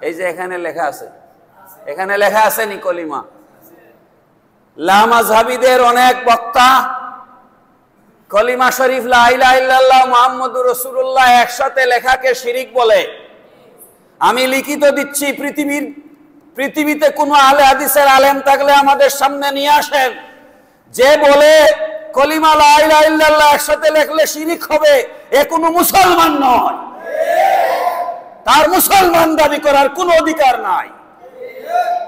এই যে এখানে লেখা আছে, এখানে লেখা আছে নি কলিমা? লা মাযহাবীদের অনেক বক্তা কলিমা শরীফ লা ইলাহা ইল্লাল্লাহ মুহাম্মাদুর রাসূলুল্লাহ একসাথে লেখাকে শিরিক বলে। আমি লিখিত দিচ্ছি, পৃথিবীতে কোনো আলে হাদিসের আলেম থাকলে আমাদের সামনে নিয়ে আসেন, যে বলে কলিমা লা ইলাহা ইল্লাল্লাহ একসাথে লেখলে শিরিক হবে, এ কোনো মুসলমান নয়। তার মুসলমান দাবি করার কোনো অধিকার নাই।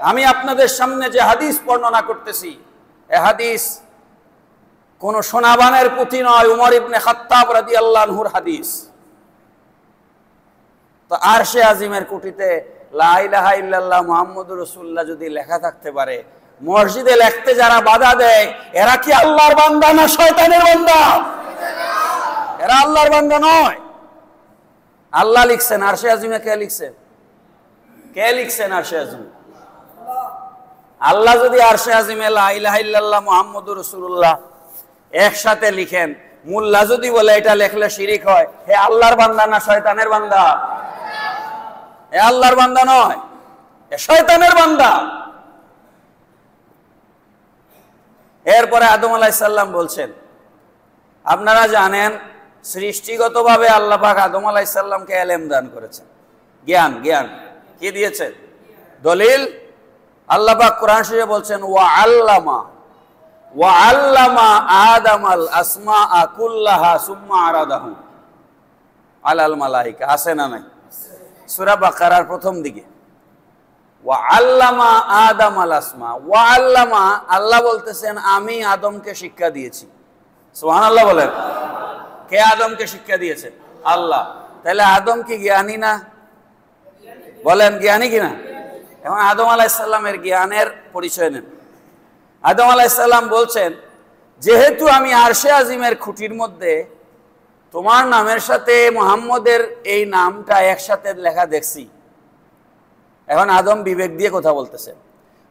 আমি আপনাদের সামনে যে হাদিস বর্ণনা করতেছি, এ হাদিস কোন সোনাবানের পুঁথি নয়, উমর ইবনে খাত্তাব রাদিয়াল্লাহু আনহুর হাদিস। তো আরশে আজিমের কুটিতে লা ইলাহা ইল্লাল্লাহ মুহাম্মাদুর রাসূলুল্লাহ যদি লেখা থাকতে পারে, মসজিদে লিখতে যারা বাধা দেয়, এরা কি আল্লাহর বান্দা না শয়তানের বান্দা? এরা আল্লাহর বান্দা নয়। আল্লাহ লিখছেন, আরশে আজিমে কে লিখছেন? কে লিখছেন আরশে আজিমে? আল্লাহ যদি আরশে আজিমে লা ইলাহা ইল্লাল্লাহ মুহাম্মাদুর রাসূলুল্লাহ একসাথে লিখেন, মুল্লা যদি বলে এটা লেখলে শিরিক হয়, হে আল্লাহর বান্দা না শয়তানের বান্দা? এ আল্লাহর বান্দা নয়, এ শয়তানের বান্দা। এরপরে আদম আলাইহিস সালাম বলছেন, আপনারা জানেন সৃষ্টিগতভাবে আল্লাহ পাক আদম আলাইহিস সালামকে ইলম দান করেছেন, জ্ঞান। কি দিয়েছেন? দলিল আল্লাহ পাক কোরআন শরীফে বলছেন ওয়া আল্লামা আদামাল আসমাআ কুল্লাহা সুম্মা আরাদাহু আলাল মালাইকা। আছে না নাই? সূরা বাকারার প্রথম দিকে ওয়া আল্লামা আদামাল আসমা। ওয়া আল্লামা, আল্লাহ বলতেছেন আমি আদমকে শিক্ষা দিয়েছি। সুবহানাল্লাহ বলেন। কে আদমকে শিক্ষা দিয়েছে? আল্লাহ। তাহলে আদম কি জ্ঞানী না? বলেন জ্ঞানী কিনা? এখন আদম আলাইহিস সালামের জ্ঞানের পরিচয় নেন। আদম আলাইহিস সালাম বলছেন, যেহেতু আমি আরশে আজিমের খুঁটির মধ্যে তোমার নামের সাথে মুহাম্মদের এই নামটা একসাথে লেখা দেখছি। এখন আদম বিবেক দিয়ে কথা বলতেছেন,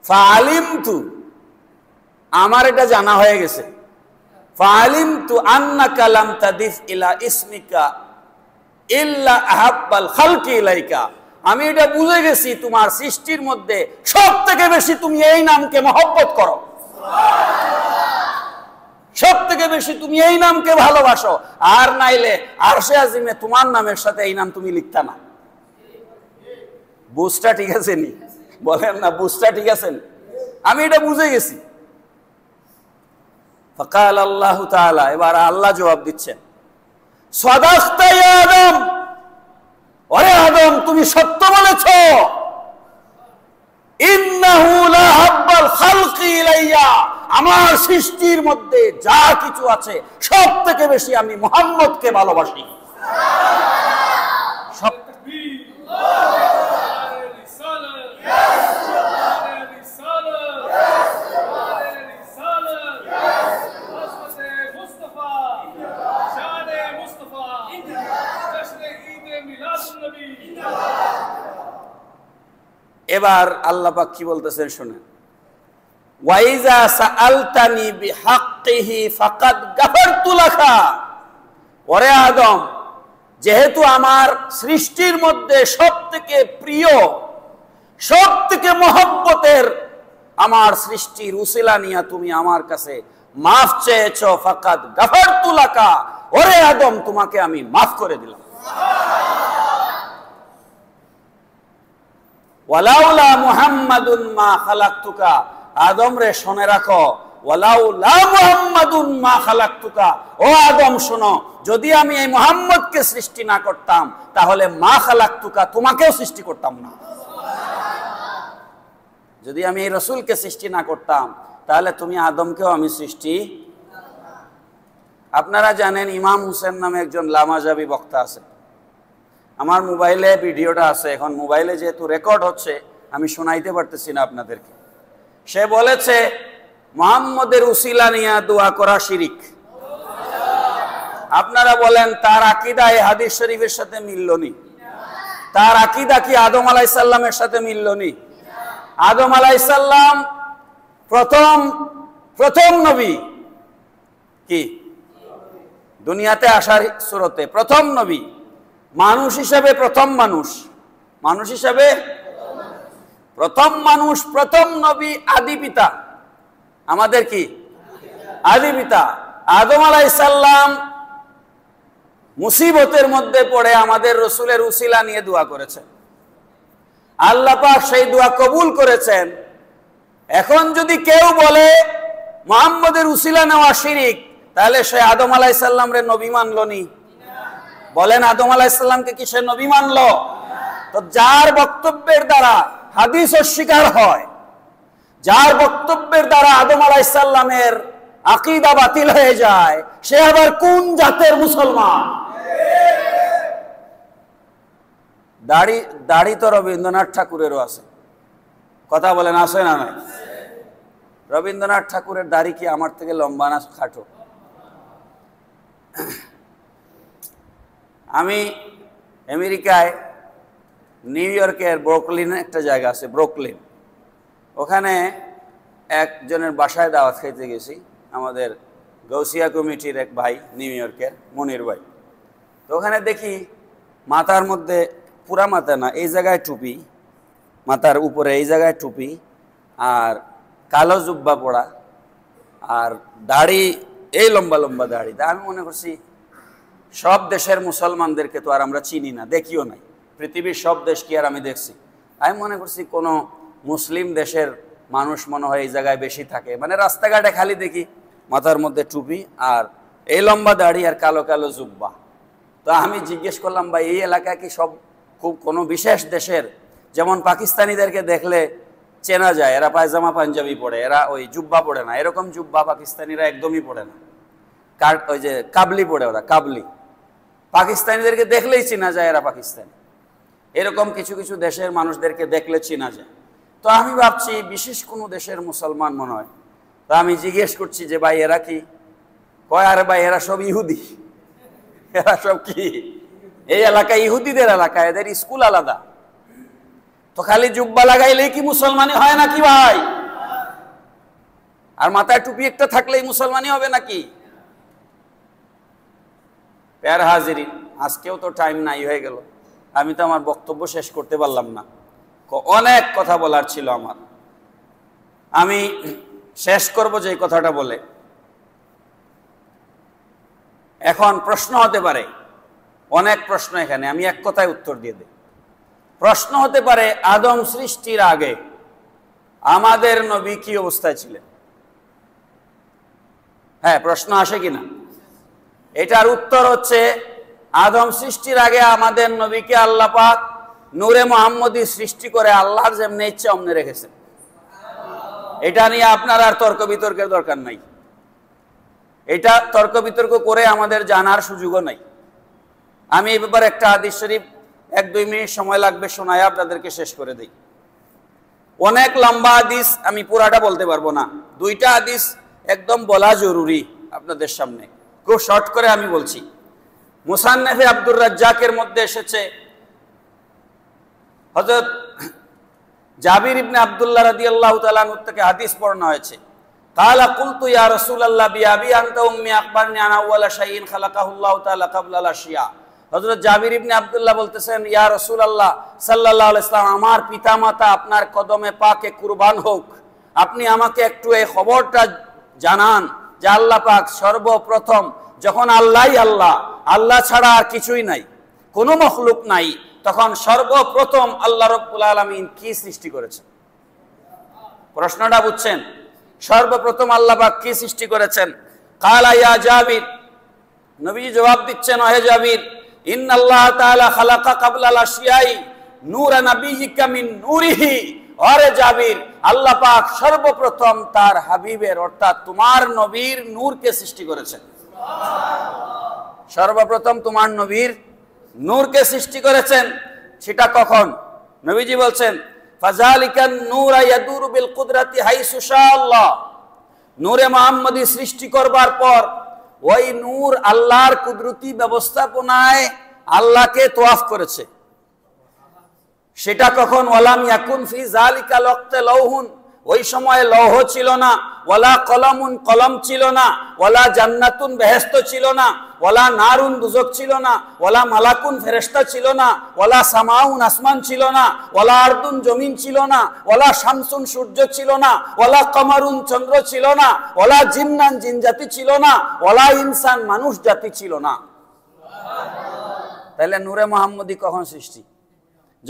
ফাআলিমতু, আমার এটা জানা হয়ে গেছে, ফাআলিমতু আন্নাকা লাম তাদিফ ইলা ইসমিকা ইল্লা আহাব্বাল খালকি ইলাইকা। আমি এটা বুঝে গেছি তোমার সৃষ্টির মধ্যে সব থেকে বেশি তুমি এই নামকে মহব্বত করো, সব থেকে বেশি তুমি এই নামকে ভালোবাসো। আর নাইলে আরশে আজিমে তোমার নামের সাথে এই নাম তুমি লিখতা না। বুঝটা ঠিক আছে নি? বলেন না বুঝটা ঠিক আছে? আমি এটা বুঝে গেছি। ফাকাল আল্লাহু তাআলা, এবার আল্লাহ জবাব দিচ্ছেন, সাদাকতা ইয়া আদম, ওরে আদম তুমি সত্য বলেছো। ইন্নাহু লা হাব্বাল খালকি ইলাইয়া, আমার সৃষ্টির মধ্যে যা কিছু আছে সব থেকে বেশি আমি মুহাম্মদকে ভালোবাসি। সব এবার আল্লাহ পাক কি বলতেছেন শুনেন, ওয়াইজা সাআলতানি বিহাক্কিহি ফাকাদ গাফারতু লাকা। ওরে আদম, যেহেতু আমার সৃষ্টির মধ্যে সবথেকে প্রিয়, সবথেকে মহব্বতের আমার সৃষ্টির উসিলা নিয়া তুমি আমার কাছে মাফ চেয়েছো, ফাকাদ গাফারতু লাকা, ওরে আদম তোমাকে আমি মাফ করে দিলাম। ওয়ালাউলা মুহাম্মাদুন মা খালাকতুকা, আদম রে শুনে রাখো, ওয়ালাউলা মুহাম্মাদুন মা খালাকতুকা, ও আদম শোনো, যদি আমি এই মুহাম্মদকে সৃষ্টি না করতাম তাহলে মা খালাকতুকা তোমাকেও সৃষ্টি করতাম না। যদি আমি এই রসুলকে সৃষ্টি না করতাম তাহলে তুমি আদমকেও আমি সৃষ্টি। আপনারা জানেন ইমাম হুসেন নামে একজন লামাজাবি বক্তা আছে, আমার মোবাইলে ভিডিওটা আছে, এখন মোবাইলে যেহেতু রেকর্ড হচ্ছে আমি শোনাইতে পারতেছি না আপনাদেরকে। সে বলেছে মুহাম্মদের উসিলা নিয়ে দোয়া করা শিরিক। আপনারা বলেন তার আকীদা এই হাদিস শরীফের সাথে মিললনি? তার আকীদা কি আদম আলাইহিস সালামের সাথে মিললনি? আদম আলাইহিস সালাম প্রথম নবী, কি দুনিয়াতে আসার সুরতে প্রথম নবী, মানুষ হিসেবে প্রথম মানুষ হিসেবে প্রথম মানুষ, প্রথম নবী, আদি পিতা, আমাদের কি আদি পিতা। আদম আলাইহিস সালাম মুসিবতের মধ্যে পড়ে আমাদের রসুলের উসিলা নিয়ে দোয়া করেছেন, আল্লাহ পাক সেই দোয়া কবুল করেছেন। এখন যদি কেউ বলে মুহাম্মদের উসিলা নেওয়া শিরিক, তাহলে সে আদম আলাইহিস সালামরে নবী মানলনি? বলেন আদম আলাইহিস সালামকে কি সে নবী মানলো? তো যার বক্তব্যের দ্বারা হাদিস অস্বীকার হয়, যার বক্তব্যের দ্বারা আদম আলাইহিস সালামের আকীদা বাতিল হয়ে যায়, সে আবার কোন জাতের মুসলমান? দাড়ি তো রবীন্দ্রনাথ ঠাকুরেরও আছে, কথা বলেন আছে না নাই? রবীন্দ্রনাথ ঠাকুরের দাড়ি কি আমার থেকে লম্বা না খাটো? আমি আমেরিকায় নিউ ইয়র্কের ব্রুকলিনে একটা জায়গা আছে, ব্রুকলিন, ওখানে একজনের বাসায় দাওয়াত খাইতে গেছি, আমাদের গৌসিয়া কমিটির এক ভাই, নিউ ইয়র্কের মনির ভাই। তো ওখানে দেখি মাথার মধ্যে, পুরা মাথা না, এই জায়গায় টুপি, মাথার উপরে এই জায়গায় টুপি, আর কালো জুব্বা পরা, আর দাড়ি এই লম্বা লম্বা দাড়ি। তা আমি মনে করছি সব দেশের মুসলমানদেরকে তো আর আমরা চিনি না, দেখিও নাই, পৃথিবীর সব দেশ কি আর আমি দেখছি? আমি মনে করছি কোনো মুসলিম দেশের মানুষ মনে হয় এই জায়গায় বেশি থাকে, মানে রাস্তাঘাটে খালি দেখি মাথার মধ্যে টুপি আর এই লম্বা দাড়ি আর কালো কালো জুব্বা। তো আমি জিজ্ঞেস করলাম, ভাই এই এলাকায় কি সব খুব কোনো বিশেষ দেশের, যেমন পাকিস্তানিদেরকে দেখলে চেনা যায় এরা পায়জামা পাঞ্জাবি পরে, এরা ওই জুব্বা পরে না, এরকম জুব্বা পাকিস্তানিরা একদমই পরে না, ওই যে কাবলি পরে, ওরা কাবলি, পাকিস্তানিদেরকে দেখলেই চেনা যায় এরা পাকিস্তানি। এরকম কিছু কিছু দেশের মানুষদেরকে দেখলে চেনা যায়। তো আমি ভাবছি বিশেষ কোনো দেশের মুসলমান মনে হয়। তো আমি জিজ্ঞেস করছি যে ভাই এরা কি? কয় আরে ভাই এরা সব ইহুদি। এরা সব কি? এই এলাকা ইহুদিদের এলাকা, এদের স্কুল আলাদা। তো খালি জুব্বা লাগাইলেই কি মুসলমানি হয় নাকি ভাই? আর মাথায় টুপি একটা থাকলেই মুসলমানি হবে নাকি? প্যার হাজিরিন, আজকেও তো টাইম নাই, হয়ে গেল, আমি তো আমার বক্তব্য শেষ করতে পারলাম না, অনেক কথা বলার ছিল আমার। আমি শেষ করব যে কথাটা বলে। এখন প্রশ্ন হতে পারে, অনেক প্রশ্ন, এখানে আমি এক কথায় উত্তর দিয়ে দেই। প্রশ্ন হতে পারে আদম সৃষ্টির আগে আমাদের নবী কি অবস্থায় ছিলেন? হ্যাঁ, প্রশ্ন আসে কিনা? এটার উত্তর হচ্ছে আদম সৃষ্টির আগে আমাদের নবীকে আল্লাহ পাক নূরে মুহাম্মদী সৃষ্টি করে আল্লাহর যেমনি ইচ্ছা অমনি রেখেছেন। এটা নিয়ে আপনার আর তর্ক বিতর্কের দরকার নাই, এটা তর্ক বিতর্ক করে আমাদের জানার সুযোগও নাই। আমি এই ব্যাপারে একটা হাদিস শরীফ 1-2 মিনিট সময় লাগবে শোনায় আপনাদেরকে শেষ করে দিই। অনেক লম্বা হাদিস, আমি পুরাটা বলতে পারবো না, 2টা হাদিস একদম বলা জরুরি আপনাদের সামনে, খুব শর্ট করে আমি বলছি। মুসান্নেফে আব্দুর রাজ্জাকের মধ্যে এসেছে, হযরত জাবির ইবনে আব্দুল্লাহ রাদিয়াল্লাহু তাআলা আনহু থেকে হাদিস বর্ণনা হয়েছে, কালা কুলতু ইয়া রাসূলুল্লাহ বিআবি আনতা উম্মি আকবারনি আন আউওয়ালা শাইইন খালাকাহুল্লাহু তাআলা ক্বাবলা আল আশিয়া। হযরত জাবির ইবনে আব্দুল্লাহ বলতেছেন, ইয়া রাসূলুল্লাহ সাল্লাল্লাহু আলাইহি ওয়াসাল্লাম, আমার পিতামাতা আপনার কদমে পাকে কুরবান হোক, আপনি আমাকে একটু এই খবরটা জানান যে আল্লাহ পাক সর্বপ্রথম, যখন আল্লাহই আল্লাহ, আল্লাহ ছাড়া আর কিছুই নাই, কোনো মখলুক নাই, তখন সর্বপ্রথম আল্লাহ রাব্বুল আলামিন কি সৃষ্টি করেছেন? প্রশ্নটা বুঝছেন? সর্বপ্রথম আল্লাহ পাক কি সৃষ্টি করেছেন? কালা ইয়া জাবির, নবী জবাব দিচ্ছেন, হে জাবির, ইন্নাল্লাহ তাআলা খালাকা ক্বাবলা আল আশিয়াই নূরা নাবিয়িকা মিন নূরিহি। আরে জাবির, আল্লাহ পাক সর্বপ্রথম তার হাবিবের অর্থাৎ তোমার নবীর নূরকে সৃষ্টি করেছেন। সর্বপ্রথম তোমার নবীর নূরকে সৃষ্টি করেছেন। সেটা কখন? নবীজি বলছেন ফাযালিকান নূরা ইয়াদুরু বিল কুদরাতি হাইসু শাআল্লাহ। নূরে মুহাম্মদী সৃষ্টি করবার পর ওই নূর আল্লাহর কুদরতি ব্যবস্থাপনায় আল্লাহকে তোয়াফ করেছে। সেটা কখন? ওয়ালাম ইয়াকুন ফি যালিকা ওয়াক্তে লাউহুন, ওই সময় লৌহ ছিল না, ওয়ালা কলামুন কলম ছিল না, ওয়ালা জান্নাতুন বেহেশত ছিল না, ওয়ালা নারুন দুজক ছিল না, ওয়ালা মালাকুন ফেরেশতা ছিল না, ওয়ালা সামাউন আসমান ছিল না, ওয়ালা আরদুন জমিন ছিল না, ওয়ালা শামসুন সূর্য ছিল না, ওয়ালা কমারুন চন্দ্র ছিল না, ওয়ালা জিন্নান জিন জাতি ছিল না, ওয়ালা ইনসান মানুষ জাতি ছিল না। তাহলে নূরে মুহাম্মদী কখন সৃষ্টি?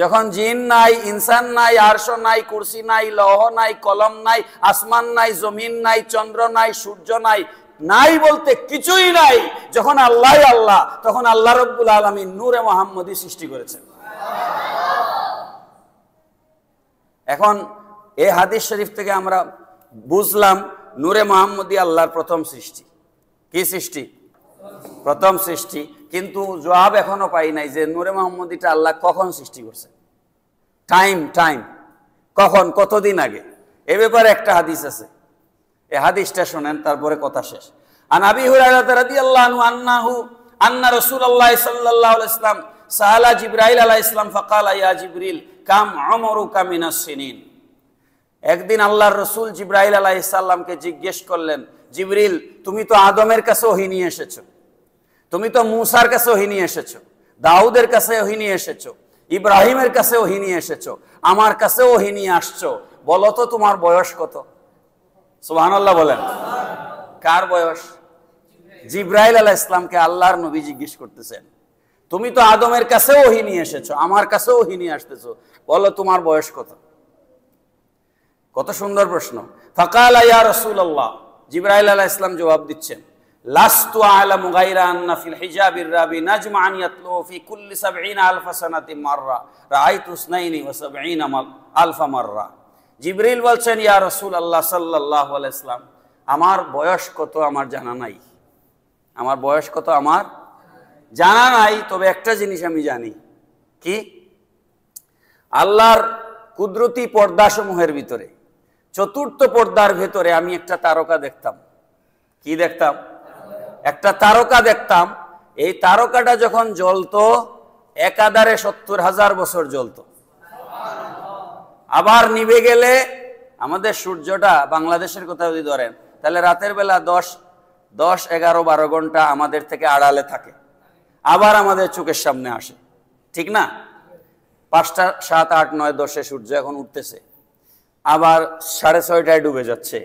যখন জিন নাই, ইনসান নাই, আরশ নাই, কুরসি নাই, লৌহ নাই, কলম নাই, আসমান নাই, জমিন নাই, চন্দ্র নাই, সূর্য নাই, নাই বলতে কিছুই নাই। যখন আল্লাহ আল্লাহ, তখন আল্লাহ রাব্বুল আলামিন নূরে মুহাম্মদী সৃষ্টি করেছেন। এখন এই হাদিস শরীফ থেকে আমরা বুঝলাম নূরে মুহাম্মদী আল্লাহর প্রথম সৃষ্টি। কি সৃষ্টি? প্রথম সৃষ্টি। কিন্তু জবাব এখনো পাই নাই যে নূরে মুহাম্মদীটা আল্লাহ কখন সৃষ্টি করছে। টাইম কখন, কতদিন আগে, এ ব্যাপারে একটা হাদিস আছে। এই হাদিসটা শুনেন, তারপরে কথা শেষ। আন আবি হুরায়রা রাদিয়াল্লাহু আনহু আন্না রাসূলুল্লাহ সাল্লাল্লাহু আলাইহি ওয়াসাল্লাম সাআলা জিবরাইল আলাইহিস সালাম ফাকালা ইয়া জিবরিল কাম উমরুকা মিনাস সিনিন। একদিন আল্লাহর রাসূল জিবরাইল আলাইহিস সালামকে জিজ্ঞেস করলেন, জিবরিল তুমি তো আদমের কাছে ওহী নিয়ে এসেছো, তুমি তো মূসার কাছে ওহী নিয়ে এসেছো, দাউদের কাছে ওহী নিয়ে এসেছো, ইব্রাহিমের কাছে ওহী নিয়ে এসেছো, আমার কাছে ওহী নিয়ে আসছো, বলো তো তোমার বয়স কত? সুবহানাল্লাহ বলেন। কার বয়স? জিবরাইল আলাইহিস সালামকে আল্লাহর নবী জিজ্ঞেস করতেছেন, তুমি তো আদমের কাছে ওহী নিয়ে এসেছো, আমার কাছে ওহী নিয়ে আসতেছো, বলো তোমার বয়স কত? কত সুন্দর প্রশ্ন। ফাকালা ইয়া রাসূলুল্লাহ, জিবরাইল আলাইহিস সালাম জবাব দিচ্ছেন, লাস্তু আ'লামু গায়রা আন্না ফিল হিজাবির রাবি নাজমান ইয়াতলু ফি কুল্লি ৭০,০০০ সানাতিন মাররা রাআইতু ৭২ মাররা। জিবরিল বলছেন, ইয়া রাসূলুল্লাহ সাল্লাল্লাহু আলাইহি ওয়াসাল্লাম, আমার বয়স কত আমার জানা নাই। আমার বয়স কত আমার জানা নাই, তবে একটা জিনিস আমি জানি। কি? আল্লাহর কুদরতি পর্দাসমূহের ভিতরে চতুর্থ পর্দার ভেতরে আমি একটা তারকা দেখতাম। কি দেখতাম? একটা তারকা দেখতাম। এই তারকাটা যখন জ্বলতো একাধারে ৭০,০০০ বছর জ্বলতো। আবার নিভে গেলে, আমাদের সূর্যটা বাংলাদেশের কথা যদি ধরেন, তাহলে রাতের বেলা 10, 11, 12 ঘন্টা আমাদের থেকে আড়ালে থাকে, আবার আমাদের চোখের সামনে আসে, ঠিক না? 5টা, 7, 8, 9, 10-এ সূর্য এখন উঠতেছে, আবার 6:30টায় ডুবে যাচ্ছে।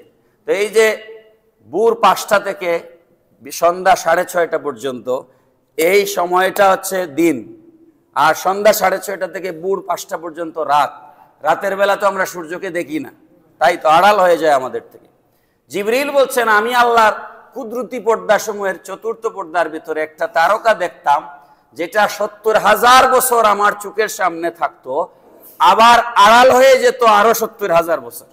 তো এই যে ভোর 5টা থেকে সন্ধ্যা 6:30 পর্যন্ত এই সময়টা হচ্ছে দিন, আর সন্ধ্যা 6:30 থেকে ভোর 5টা পর্যন্ত রাত। রাতের বেলা তো আমরা সূর্যকে দেখি না, তাই তো আড়াল হয়ে যায় আমাদের থেকে। জিবরিল বলছেন, আমি আল্লাহর কুদরতি পর্দাসমূহের চতুর্থ পর্দার ভিতরে একটা তারকা দেখতাম, যেটা ৭০,০০০ বছর আমার চোখের সামনে থাকতো, আবার আড়াল হয়ে যেত আরো ৭০,০০০ বছর।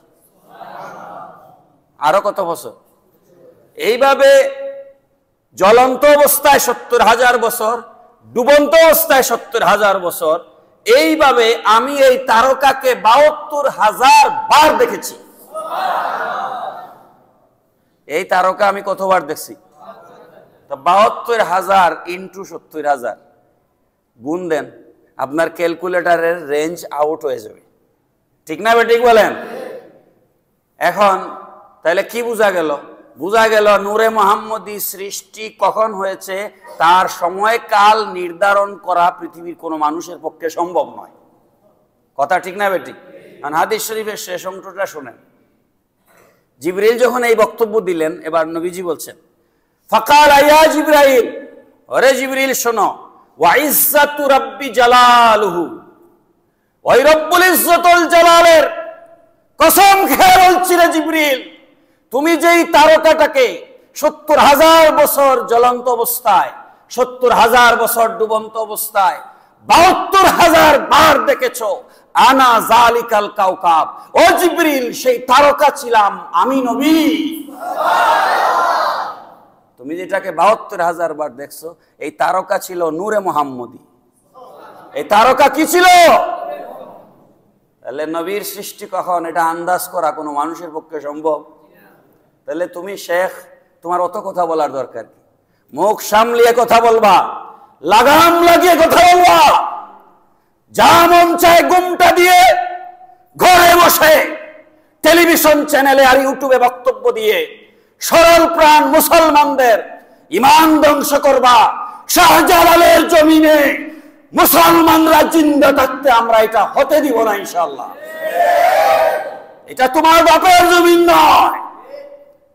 আরো কত বছর? এইভাবে জ্বলন্ত অবস্থায় ৭০,০০০ বছর, ডুবন্ত অবস্থায় ৭০,০০০ বছর, এইভাবে আমি এই তারকাকে ৭২,০০০ বার দেখেছি। এই তারকা আমি কতবার দেখছি? ৭২,০০০ ইন্টু ৭০,০০০ গুণ দেন, আপনার ক্যালকুলেটরের রেঞ্জ আউট হয়ে যাবে, ঠিক না? ঠিক বলেন। এখন তাহলে কি বোঝা গেল? বোঝা গেল নূরে মুহাম্মদী সৃষ্টি কখন হয়েছে তার সময়কাল নির্ধারণ করা পৃথিবীর কোনো মানুষের পক্ষে সম্ভব নয়। কথা ঠিক না বেঠিক? কারণ হাদিস শরীফের শেষ অংশটা শোনেন। জিবরিল যখন এই বক্তব্য দিলেন, এবার নবীজি বলছেন, ফাকালা ইয়া জিবরাইল, ওরে জিবরিল শোনো, ওয়া ইজ্জাতু রাব্বি জালালুহু, ওই রব্বুল ইজ্জতুল জালালের কসম খেয়ে বলছি রে জিবরিল, তুমি যেই তারকাটাকে ৭০,০০০ বছর জ্বলন্ত অবস্থায়, ৭০,০০০ বছর ডুবন্ত অবস্থায় ৭২,০০০ বার দেখেছো, আনা জালিকাল কাওকাব, ও জিবরিল সেই তারকা ছিলাম আমি নবী। তুমি যেটাকে ৭২,০০০ বার দেখছো, এই তারকা ছিল নূরে মুহাম্মদী। এই তারকা কি ছিল? তাহলে নবীর সৃষ্টি কখন, এটা আন্দাজ করা কোনো মানুষের পক্ষে সম্ভব? তাহলে তুমি শেখ, তোমার অত কথা বলার দরকার কি? মুখ সামলিয়ে কথা বলবা, লাগাম লাগিয়ে কথা বলবা। যা মন চায় গুমটা দিয়ে ঘরে বসে টেলিভিশন চ্যানেলে আর ইউটিউবে বক্তব্য দিয়ে সরল প্রাণ মুসলমানদের ঈমান ধ্বংস করবা। শাহজালালের জমিনে মুসলমানরা জিন্দা থাকতে আমরা এটা হতে দিব না ইনশাআল্লাহ। এটা তোমার বাপের জমিন নয়,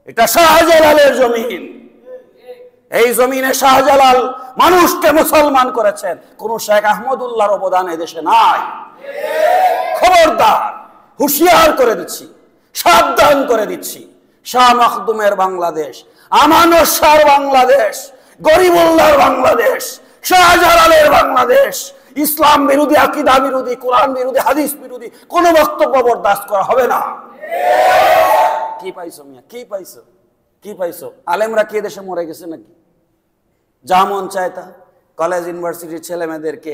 এটা শাহজালালের জমিন। এই জমিনে শাহজালাল মানুষকে মুসলমান করেছেন, কোন শেখ আহমদুল্লাহর অবদান এদেশে নাই। খবরদার, হুঁশিয়ার করে দিচ্ছি, সাবধান করে দিচ্ছি। শাহ মখদুমের বাংলাদেশ, আমানত শাহর বাংলাদেশ, গরিবুল্লাহর বাংলাদেশ, শাহজালালের বাংলাদেশ ইসলাম বিরোধী, আকীদা বিরোধী, কোরআন বিরোধী, হাদিস বিরোধী কোন বক্তব্য বরদাস্ত করা হবে না। কি পাইছো মিয়া, কি পাইছো, কি পাইছো? আলেমরা কি দেশে মরে গেছে নাকি? যা মন চায় তা। কলেজ ইউনিভার্সিটির ছেলে মেয়েদেরকে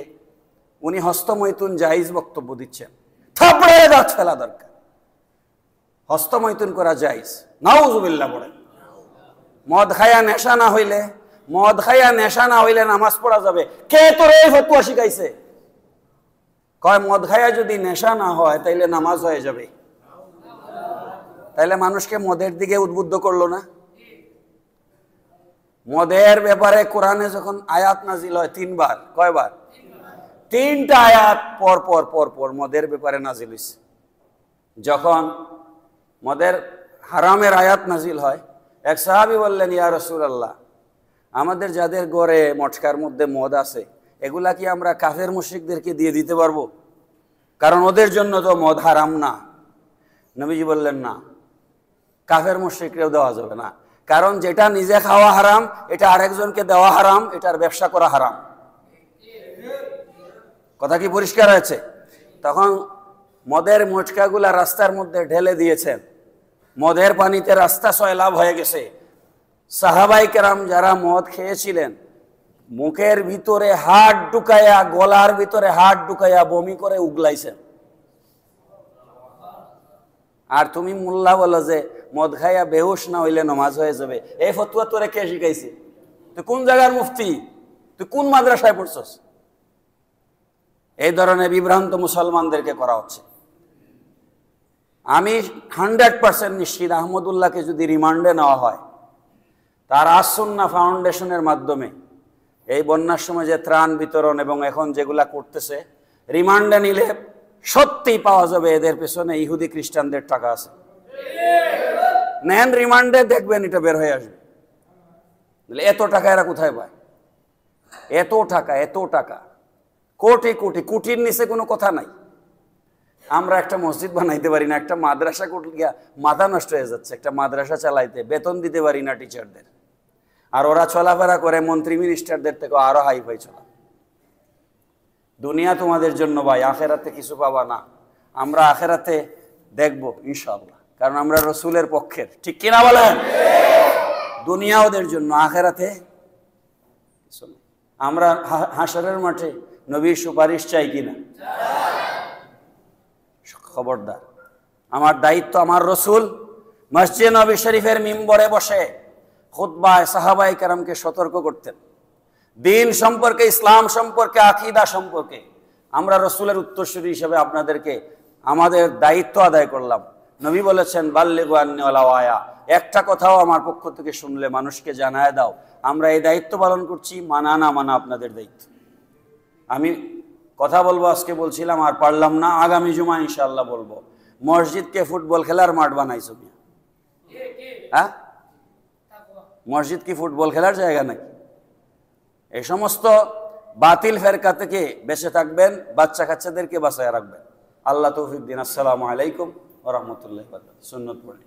উনি হস্তমৈথুন জায়েজ বক্তব্য দিচ্ছেন, থাপড়ে দাঁত ফেলা দরকার। হস্তমৈথুন করা জায়েজ, নাউজুবিল্লাহ বলেন। মদ খায়া নেশা না হইলে, মদ খায়া নেশা না হইলে নামাজ পড়া যাবে। কে তোর এই ফতোয়া শিখাইছে? কয় মদ খায়া যদি নেশা না হয় তাইলে নামাজ হয়ে যাবে। তাইলে মানুষকে মদের দিকে উদ্বুদ্ধ করলো না? মদের ব্যাপারে কোরআনে যখন আয়াত নাজিল হয় 3 বার, কয়বার? 3টা আয়াত পর পর পর পর মদের ব্যাপারে নাজিল হয়েছে। যখন মদের হারামের আয়াত নাজিল হয়, এক সাহাবী বললেন, ইয়া রাসূলুল্লাহ, আমাদের যাদের ঘরে মটকার মধ্যে মদ আছে, এগুলা কি আমরা কাফের মুশরিকদেরকে দিয়ে দিতে পারবো? কারণ ওদের জন্য তো মদ হারাম না। নবীজি বললেন, না, কাফের মুশরিককেও দেওয়া যাবে না। কারণ যেটা নিজে খাওয়া হারাম, এটা আরেকজনকে দেওয়া হারাম, এটার ব্যবসা করা হারাম। কথা কি পরিষ্কার হয়েছে? তখন মদের মটকাগুলা রাস্তার মধ্যে ঢেলে দিয়েছেন, মদের পানিতে রাস্তা সয়লাভ হয়ে গেছে। সাহাবাই কেরাম যারা মদ খেয়েছিলেন, মুখের ভিতরে হাত ঢুকাইয়া, গলার ভিতরে হাত ঢুকাইয়া বমি করে উগলাইছেন। আর তুমি মোল্লা বলো যে মদ খাইয়া বেহুশ না হইলে নামাজ হয়ে যাবে। এই ফতোয়া তোরে কে শিখাইছে? তুই কোন জায়গার মুফতি? তুই কোন মাদ্রাসায় পড়ছস? এই ধরনের বিভ্রান্ত মুসলমানদেরকে করা হচ্ছে। আমি 100% নিশ্চিত, আহমদুল্লাহকে যদি রিমান্ডে নেওয়া হয়, তার আস-সুন্নাহ ফাউন্ডেশনের মাধ্যমে এই বন্যার সময় যে ত্রাণ বিতরণ এবং এখন যেগুলা করতেছে, রিমান্ডে নিলে সত্যি পাওয়া যাবে এদের পেছনে ইহুদি খ্রিস্টানদের টাকা আছে। নেন রিমান্ডে, দেখবেন এটা বের হয়ে আসবে। এত টাকা এরা কোথায় পায়? এত টাকা, এত টাকা, কোটি কোটি, কোটির নিচে কোনো কথা নাই। আমরা একটা মসজিদ বানাইতে পারি না, একটা মাদ্রাসা করতে গিয়া মাথা নষ্ট হয়ে যাচ্ছে। একটা মাদ্রাসা চালাইতে বেতন দিতে পারি না টিচারদের, আর ওরা চলাফেরা করে মন্ত্রী মিনিস্টারদের থেকে আরো হাই ফাই চলা। দুনিয়া তোমাদের জন্য ভাই, আখেরাতে কিছু পাবা না। আমরা আখেরাতে দেখবো ইনশাআল্লাহ, কারণ আমরা রসুলের পক্ষের, ঠিক কিনা বলেন? দুনিয়া ওদের জন্য, আখেরাতে আমরা হাসরের মাঠে নবীর সুপারিশ চাই কিনা? খবরদার, আমার দায়িত্ব, আমার রসুল মসজিদ নবী শরীফের মিম্বরে বসে খুতবায় সাহাবাই কেরামকে সতর্ক করতেন দিন সম্পর্কে, ইসলাম সম্পর্কে, আকীদা সম্পর্কে। আমরা রসুলের উত্তরসূরি হিসেবে আপনাদেরকে আমাদের দায়িত্ব আদায় করলাম। নবী বলেছেন, বাল্লিগু আন্নী ওয়ালাউ আয়া, একটা কথাও আমার পক্ষ থেকে শুনলে মানুষকে জানায় দাও। আমরা এই দায়িত্ব পালন করছি, মানা না মানা আপনাদের দায়িত্ব। আমি কথা বলবো, আজকে বলছিলাম আর পারলাম না, আগামী জুমা ইনশাআল্লাহ বলবো। মসজিদকে ফুটবল খেলার মাঠ বানাইছো মিয়া? হ্যাঁ, মসজিদ কি ফুটবল খেলার জায়গা নাকি? এই সমস্ত বাতিল ফেরকা থেকে বেঁচে থাকবেন, বাচ্চা কাচ্চাদেরকে বাঁচায় রাখবেন। আল্লাহ তৌফিক দিন। আসসালামু আলাইকুম ওয়া রাহমাতুল্লাহি ওয়া বারাকাতুহু। সুন্নত পড়ি।